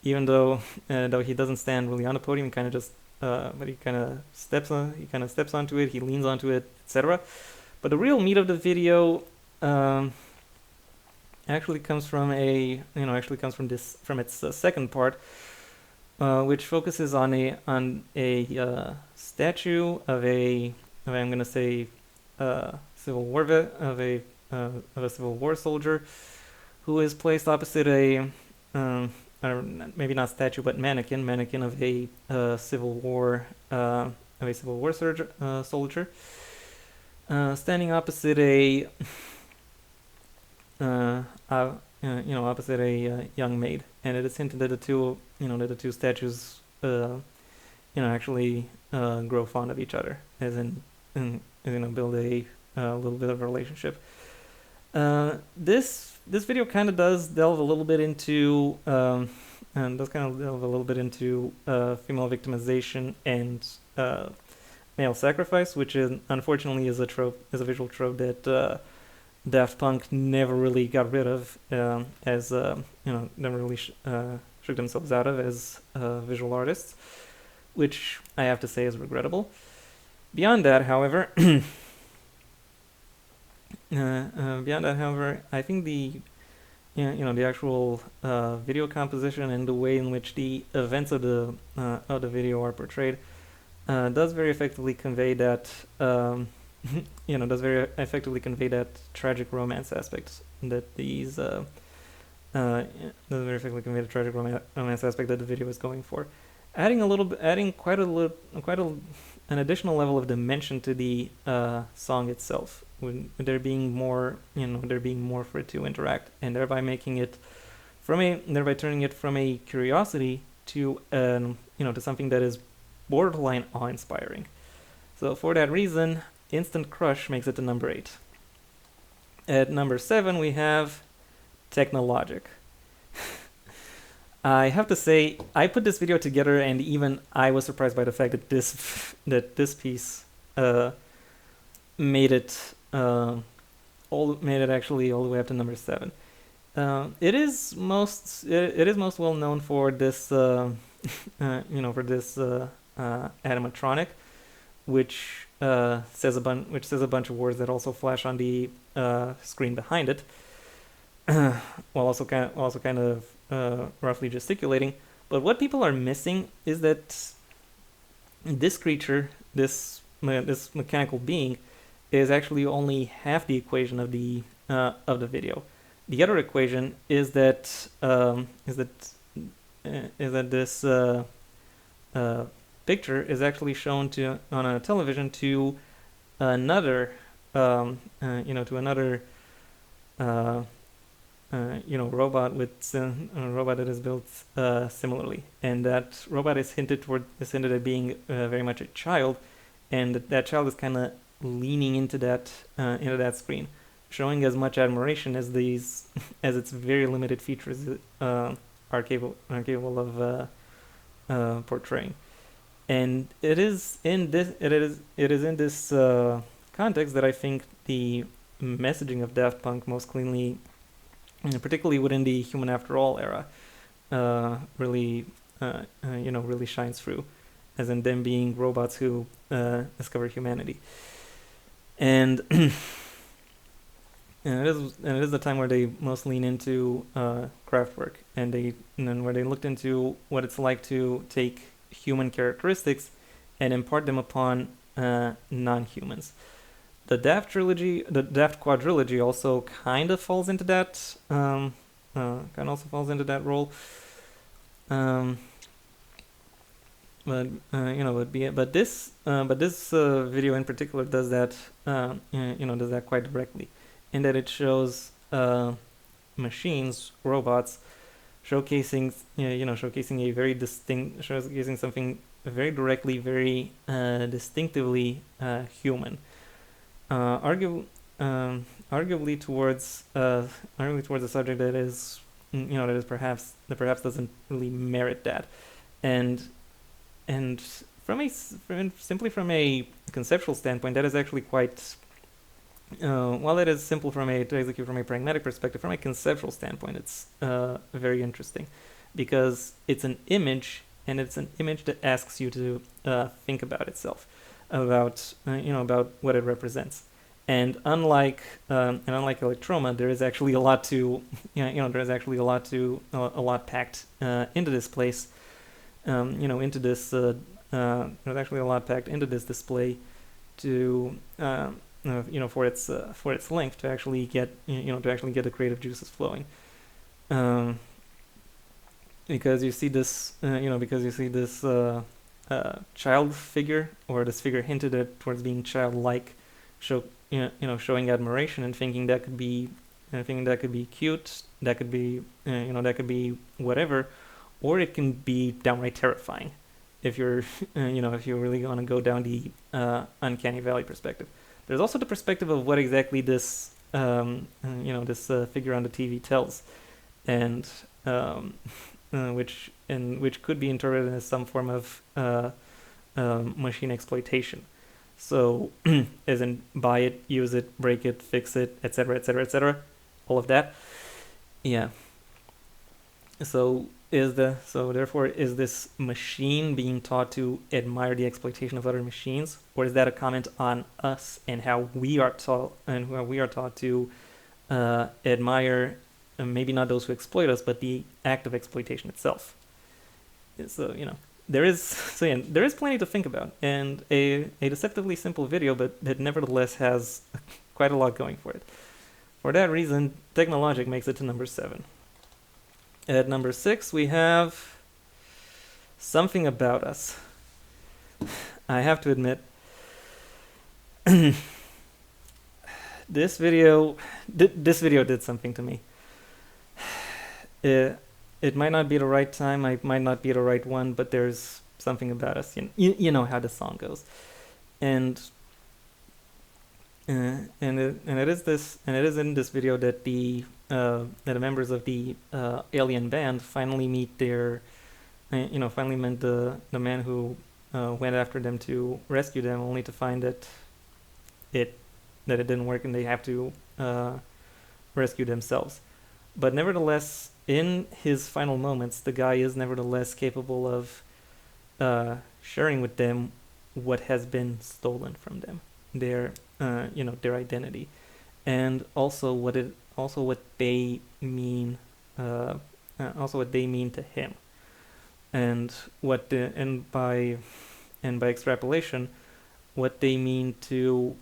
Even though he doesn't stand really on the podium, he kind of just but he kind of steps onto it, he leans onto it, etc. But the real meat of the video actually comes from its second part, which focuses on a statue of a Civil War soldier, who is placed opposite a maybe not statue, but mannequin of a Civil War soldier, standing opposite a young maid, and it is hinted that the two statues actually grow fond of each other, as in build a little bit of a relationship. This video kind of does delve a little bit into female victimization and male sacrifice, which is unfortunately is a visual trope that Daft Punk never really got rid of, never really shook themselves out of as visual artists, which I have to say is regrettable. Beyond that, however, Beyond that, however, I think the actual video composition and the way in which the events of the video are portrayed does very effectively convey that does very effectively convey that tragic romance aspect that these does very effectively convey the tragic romance aspect that the video is going for, adding an additional level of dimension to the song itself, when there being more, there being more for it to interact, and thereby thereby turning it from a curiosity to to something that is borderline awe-inspiring. So for that reason, Instant Crush makes it to number 8. At number 7, we have Technologic. I have to say, I put this video together, and even I was surprised by the fact that this piece made it actually all the way up to number 7. It is most well known for this for this animatronic, which says a bunch of words that also flash on the screen behind it, while also kind of roughly gesticulating. But what people are missing is that this creature, this mechanical being, is actually only half the equation of the video. The other equation is that this picture is actually shown on a television to another robot robot that is built similarly, and that robot is hinted at being very much a child, and that child is kind of leaning into that screen, showing as much admiration as as its very limited features are capable of portraying. And it is in this context that I think the messaging of Daft Punk most cleanly, particularly within the Human After All era, really shines through, as in them being robots who discover humanity. And and it is the time where they most lean into craft work, and where they looked into what it's like to take human characteristics and impart them upon non-humans. The Daft quadrilogy also kind of falls into that role. But this video in particular does that quite directly, in that it shows robots showcasing something very directly, very distinctively human, arguably towards a subject that is perhaps doesn't really merit that, and simply from a conceptual standpoint, that is actually quite. While it is simple to execute from a pragmatic perspective, from a conceptual standpoint, it's very interesting, because it's an image, and it's an image that asks you to think about itself, about what it represents. And unlike Electroma, there is actually a lot packed into this place. There's actually a lot packed into this display to. For its length, to actually get the creative juices flowing, because you see this child figure, or this figure hinted at towards being childlike, showing admiration and thinking that could be cute, that could be whatever, or it can be downright terrifying if you're really going to go down the uncanny valley perspective. There's also the perspective of what exactly this figure on the TV tells, and which could be interpreted as some form of machine exploitation. So, as in buy it, use it, break it, fix it, etc., etc., etc., all of that. Yeah. So is this machine being taught to admire the exploitation of other machines, or is that a comment on us and how we are taught to admire, maybe not those who exploit us, but the act of exploitation itself? So there is plenty to think about, and a deceptively simple video, but that nevertheless has quite a lot going for it. For that reason, Technologic makes it to number 7. At number 6, we have Something About Us. I have to admit, this video did something to me. It might not be the right time, I might not be the right one, but there's something about us. You know how the song goes, and it is in this video that the members of the alien band finally meet their, finally met the man who went after them to rescue them, only to find that it didn't work and they have to rescue themselves. But nevertheless, in his final moments, the guy is nevertheless capable of sharing with them what has been stolen from them, their identity, and also what they mean to him, and by extrapolation, what they mean to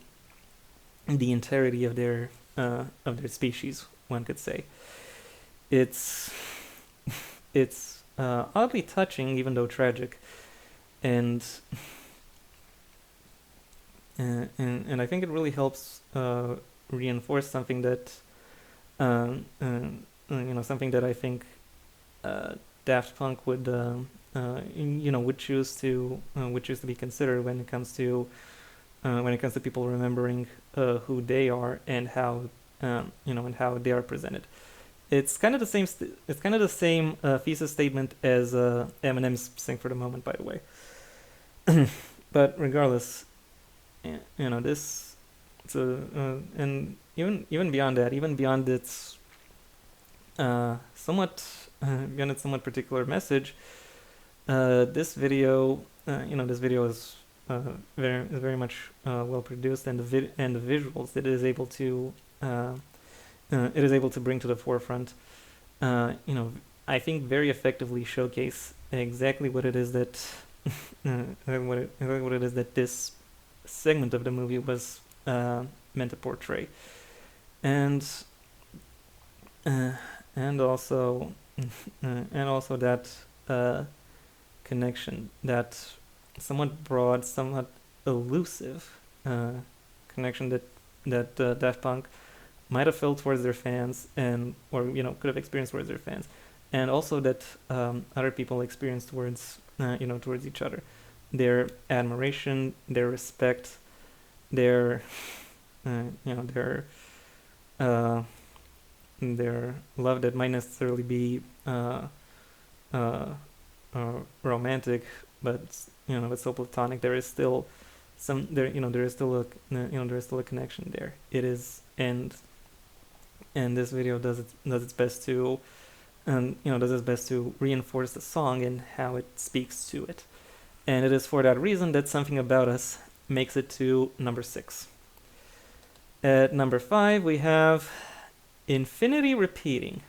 the entirety of their species, one could say. It's oddly touching, even though tragic, and I think it really helps reinforce something that something that I think Daft Punk would choose to be considered when it comes to people remembering who they are and how and how they are presented. It's kind of the same. It's kind of the same thesis statement as Eminem's "Sing for the Moment," by the way. But regardless, this. And even beyond that, even beyond its somewhat particular message, this video, is very much well produced, and the visuals that it is able to bring to the forefront, I think very effectively showcase exactly what it is that this segment of the movie was meant to portray, and also that connection, that somewhat broad, somewhat elusive connection that Daft Punk might have felt towards their fans, or could have experienced towards their fans, and also that other people experience towards each other, their admiration, their respect, their love that might necessarily be romantic, but it's so platonic. There is still there is still a connection there. It is, and this video does its best to reinforce the song and how it speaks to it. And it is for that reason that Something About Us makes it to number 6. At number 5, we have Infinity Repeating.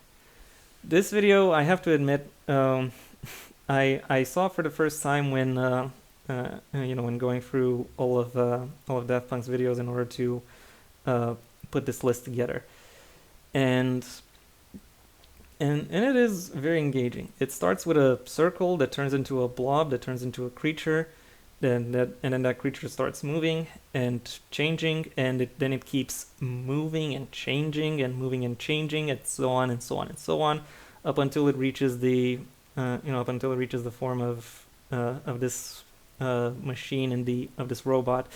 This video, I have to admit, I saw for the first time when when going through all of Daft Punk's videos in order to put this list together, and it is very engaging. It starts with a circle that turns into a blob, that turns into a creature, and then that creature starts moving and changing, and then it keeps moving and changing and moving and changing, and so on and so on and so on, up until it reaches the form of this machine and of this robot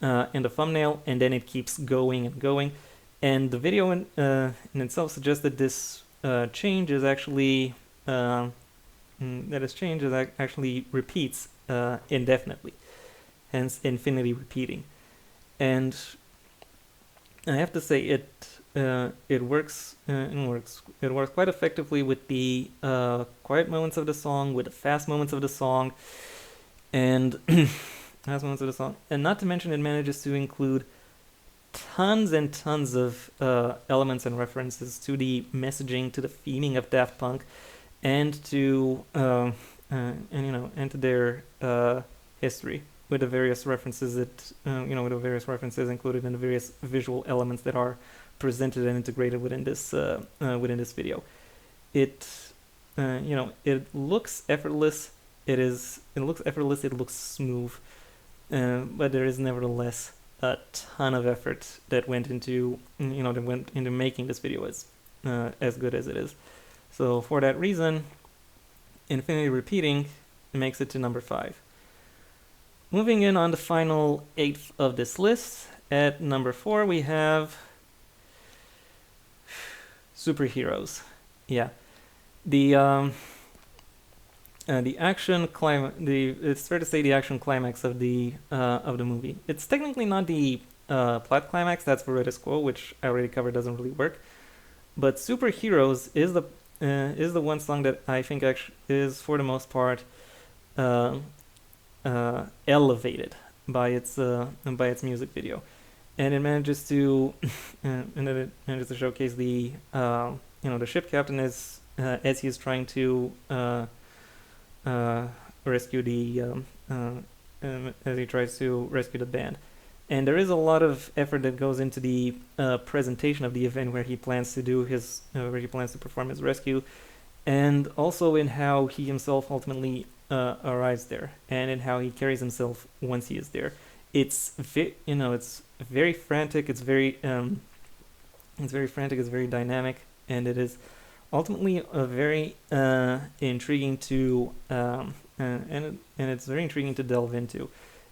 in the thumbnail, and then it keeps going and going. And the video in itself suggests that this change is actually actually repeats indefinitely, hence infinity repeating. And I have to say, it works quite effectively with the quiet moments of the song, with the fast moments of the song, and fast moments of the song, and not to mention it manages to include tons and tons of elements and references to the messaging, to the theming of Daft Punk, and to and to their history, with the various references that with the various references included in the various visual elements that are presented and integrated within this video. It it looks effortless. It looks effortless. It looks smooth, but there is nevertheless a ton of effort that went into making this video as good as it is. So for that reason, infinity repeating makes it to number 5. Moving in on the final 8th of this list, at number 4 we have superheroes. Yeah, the action climax. It's fair to say the action climax of the movie. It's technically not the plot climax. That's Veritas Quo, which I already covered, doesn't really work. But superheroes is the one song that I think actually is, for the most part, elevated by its music video, and it manages to showcase the the ship captain as he is trying to rescue the as he tries to rescue the band. And there is a lot of effort that goes into the presentation of the event where he plans to perform his rescue, and also in how he himself ultimately arrives there, and in how he carries himself once he is there. It's it's very frantic. It's very frantic. It's very dynamic, and it is ultimately a very intriguing to and it's very intriguing to delve into.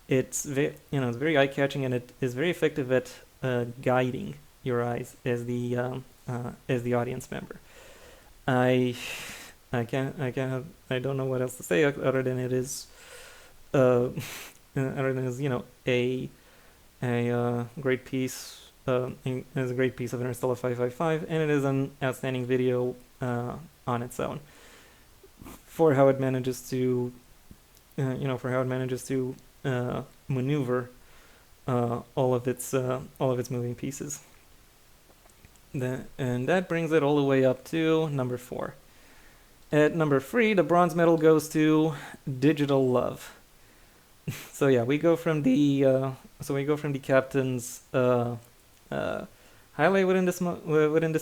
It's it's very eye-catching, and it is very effective at guiding your eyes as the audience member. I don't know what else to say other than it is other than a great piece. It is a great piece of Interstellar 555, and it is an outstanding video on its own for how it manages to maneuver all of its moving pieces. And that brings it all the way up to number 4. At number 3, the bronze medal goes to Digital Love. So yeah, we go from the captain's highlight within this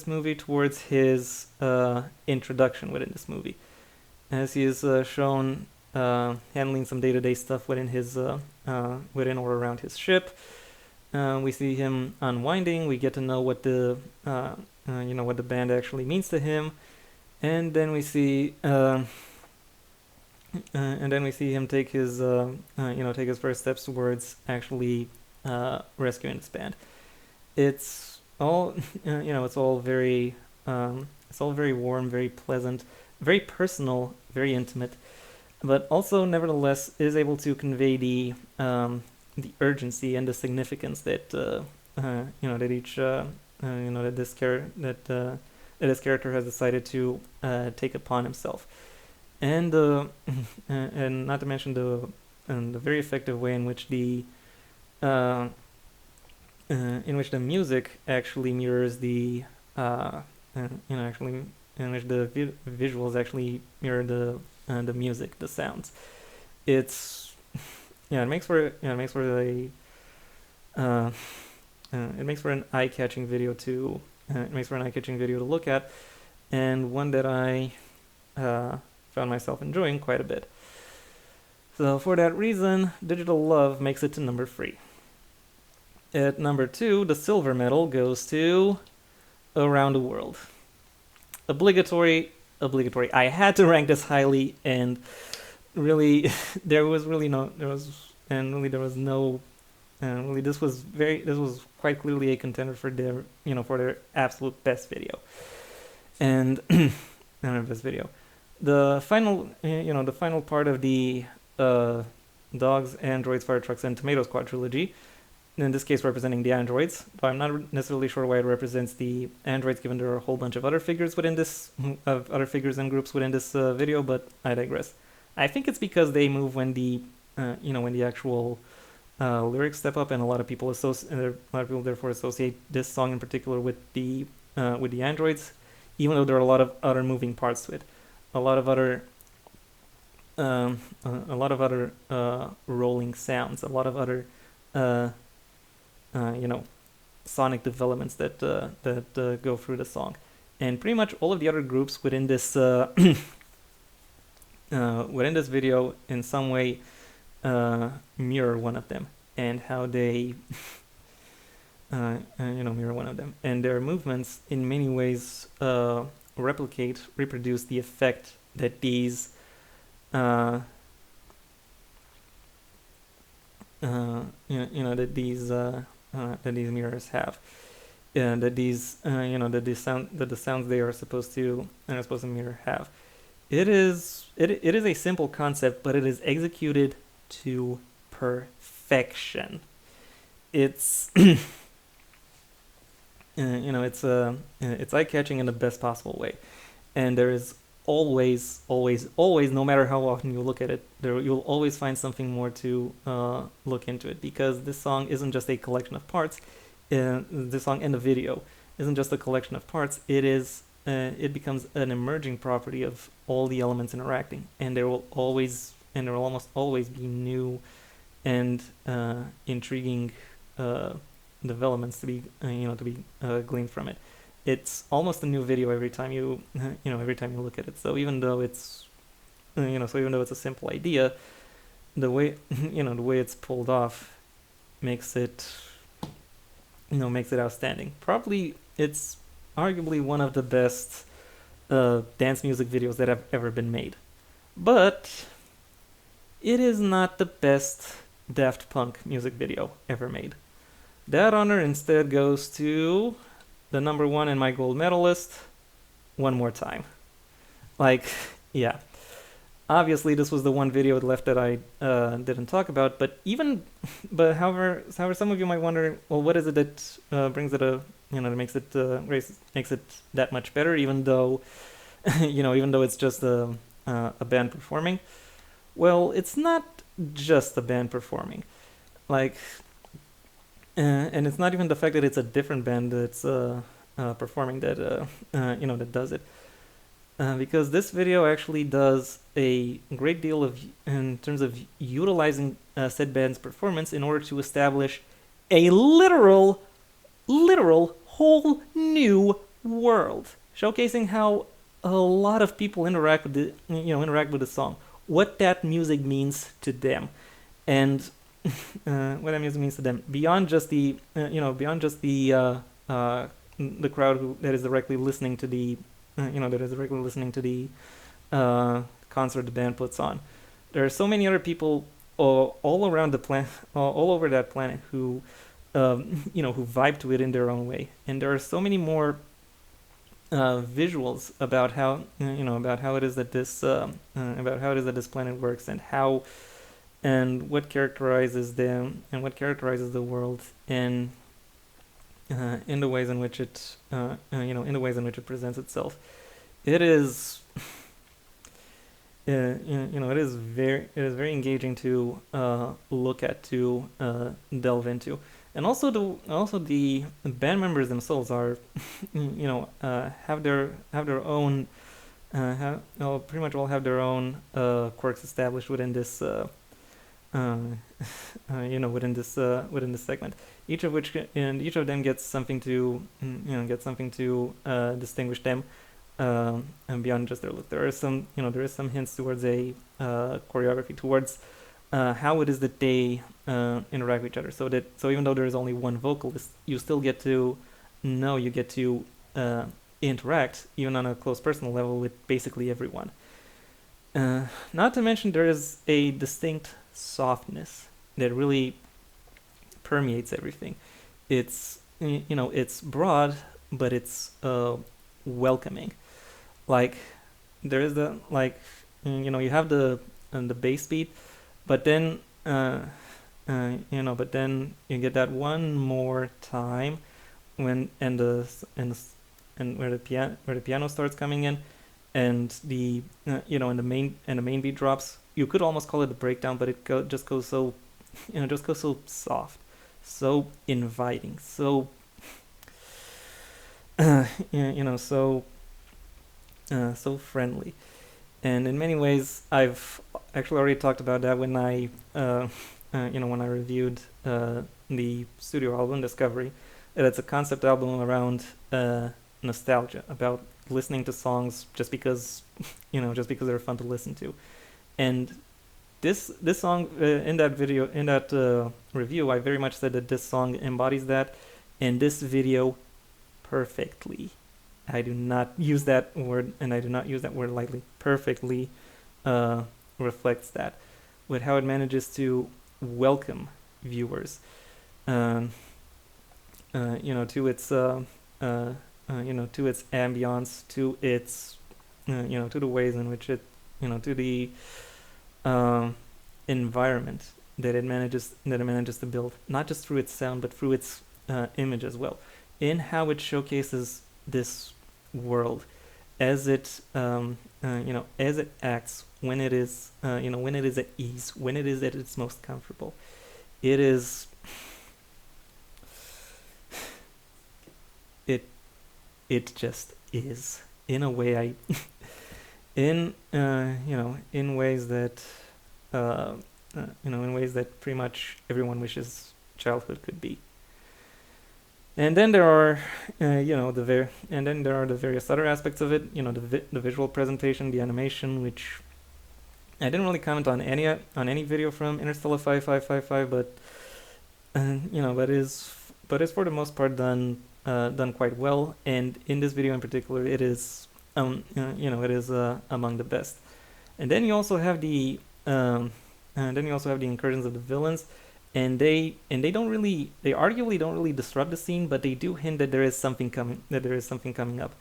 movie towards his introduction within this movie, as he is shown handling some day-to-day stuff within or around his ship. We see him unwinding. We get to know what the band actually means to him, and then we see him take his first steps towards actually rescuing this band. It's all it's all very warm, very pleasant, very personal, very intimate, but also nevertheless is able to convey the urgency and the significance that this character has decided to take upon himself, and not to mention the very effective way in which the music actually mirrors the in which the visuals actually mirror the music, the sounds. It's it makes for an eye-catching video to look at, and one that I found myself enjoying quite a bit. So for that reason, Digital Love makes it to number 3. At number 2, the silver medal goes to Around the World. Obligatory. I had to rank this highly, and really, this was quite clearly a contender for their absolute best video, and best video. The final part of the Dogs, Androids, Fire Trucks, and Tomato Squad trilogy in this case representing the androids, but I'm not necessarily sure why it represents the androids, given there are a whole bunch of other figures within this, of other figures and groups within this video. But I digress. I think it's because they move when the, when the actual lyrics step up, and a lot of people therefore associate this song in particular with the androids, even though there are a lot of other moving parts to it, a lot of other rolling sounds, a lot of other sonic developments that go through the song, and pretty much all of the other groups within this video in some way mirror one of them, and how they mirror one of them, and their movements in many ways reproduce the effect that these that these mirrors have, and that these that the sounds they are supposed to mirror have. It is a simple concept, but it is executed to perfection. It's it's eye-catching in the best possible way, and there is always, no matter how often you look at it, you'll always find something more to look into it, because this song isn't just a collection of parts. This song and the video isn't just a collection of parts. It becomes an emerging property of all the elements interacting, and there will almost always be new and intriguing developments to be gleaned from it. It's almost a new video every time you look at it. So even though it's a simple idea, the way it's pulled off makes it outstanding. Probably it's arguably one of the best dance music videos that have ever been made. But it is not the best Daft Punk music video ever made. That honor instead goes to the number one in my gold medalist, One More Time. Yeah. Obviously, this was the one video left that I didn't talk about, but however, some of you might wonder, well, what is it that brings it that makes it that much better, even though it's just a band performing? Well, it's not just a band performing, and it's not even the fact that it's a different band that's performing that that does it. Because this video actually does a great deal in terms of utilizing said band's performance in order to establish a literal whole new world, showcasing how a lot of people interact with the song, what that music means to them, and what that music means to them beyond just the crowd that is directly listening to the concert the band puts on. There are so many other people all around the planet, all over that planet, who who vibe to it in their own way, and there are so many more visuals about how it is that this planet works, and what characterizes them, and what characterizes the world, and in the ways in which it presents itself. It is it is very engaging to look at, to delve into, and also the band members themselves are have their own pretty much all have their own quirks established within this within this segment, each of them gets something to distinguish them, and beyond just their look. There is some hints towards a choreography, towards how it is that they interact with each other. So even though there is only one vocalist, you still get to interact, even on a close personal level, with basically everyone. Not to mention, there is a distinct softness that really permeates everything. It's broad, but it's welcoming. There is you have the bass beat, but then but then you get that one more time when and where the piano starts coming in, and the and the main beat drops. You could almost call it a breakdown, but just goes so just goes so soft, so inviting, so so so friendly. And in many ways, I've actually already talked about that when I when I reviewed the studio album Discovery. That it's a concept album around nostalgia, about listening to songs just because just because they're fun to listen to. And this song in that video, in that review, I very much said that this song embodies that, and this video perfectly. I do not use that word, and I do not use that word lightly. Perfectly reflects that, with how it manages to welcome viewers, um, to its to its ambiance, to its to the ways in which it to the um, environment that it manages to build, not just through its sound but through its image as well, in how it showcases this world as it as it acts when it is when it is at ease, when it is at its most comfortable. It is it it just is, in a way I in in ways that in ways that pretty much everyone wishes childhood could be. And then there are the various other aspects of it, the visual presentation, the animation, which I didn't really comment on any video from Interstellar 5555, but but is for the most part done quite well. And in this video in particular, it is it is among the best. And then you also have the incursions of the villains, and they arguably don't really disrupt the scene, but they do hint that there is something coming up.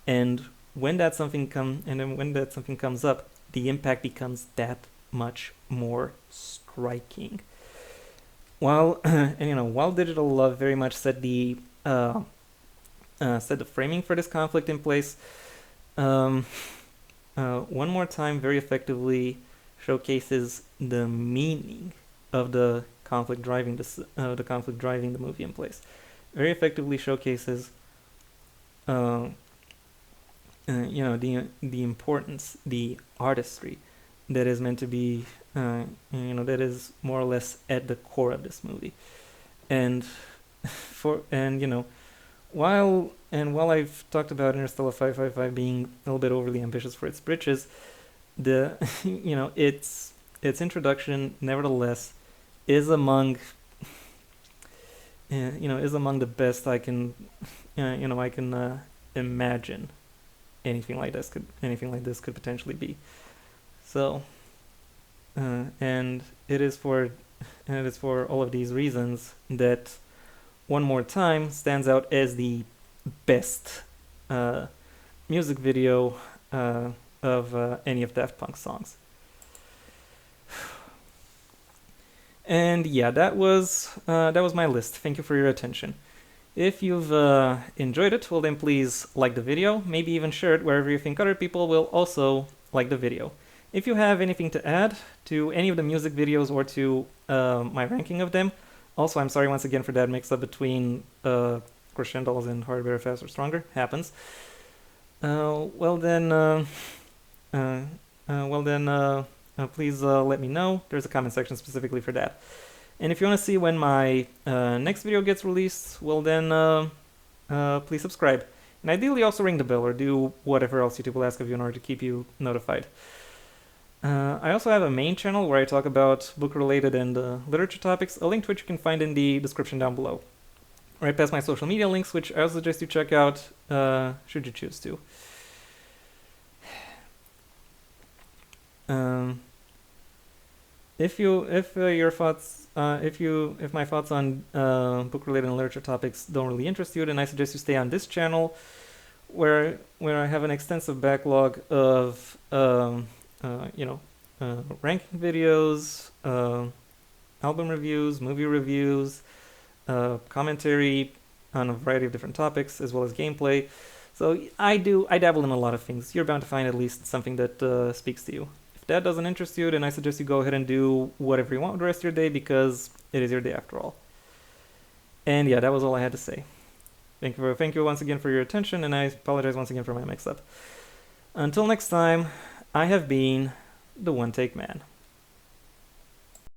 And when that something comes up, the impact becomes that much more striking. While while Digital Love very much set the framing for this conflict in place, One More Time very effectively showcases the meaning of the conflict driving the movie in place. Very effectively showcases the importance, the artistry that is meant to be that is more or less at the core of this movie. And while I've talked about Interstellar 555 being a little bit overly ambitious for its britches, the its introduction nevertheless is among the best I can imagine anything like this could potentially be. So and it is for all of these reasons that One More Time stands out as the best music video of any of Daft Punk's songs. And yeah, that was my list. Thank you for your attention. If you've enjoyed it, well then please like the video, maybe even share it wherever you think other people will also like the video. If you have anything to add to any of the music videos or to my ranking of them, also I'm sorry once again for that mix-up between crescendos and hardware faster stronger, happens. Please let me know. There's a comment section specifically for that. And if you want to see when my next video gets released, well then please subscribe. And ideally also ring the bell or do whatever else YouTube will ask of you in order to keep you notified. I also have a main channel where I talk about book-related and literature topics, a link to which you can find in the description down below. Right past my social media links, which I also suggest you check out should you choose to. If my thoughts on book-related and literature topics don't really interest you, then I suggest you stay on this channel, where I have an extensive backlog of ranking videos, album reviews, movie reviews, commentary on a variety of different topics, as well as gameplay. So I dabble in a lot of things. You're bound to find at least something that speaks to you. If that doesn't interest you, then I suggest you go ahead and do whatever you want with the rest of your day, because it is your day after all. And yeah, that was all I had to say. Thank you once again for your attention, and I apologize once again for my mix-up. Until next time, I have been the One Take Man.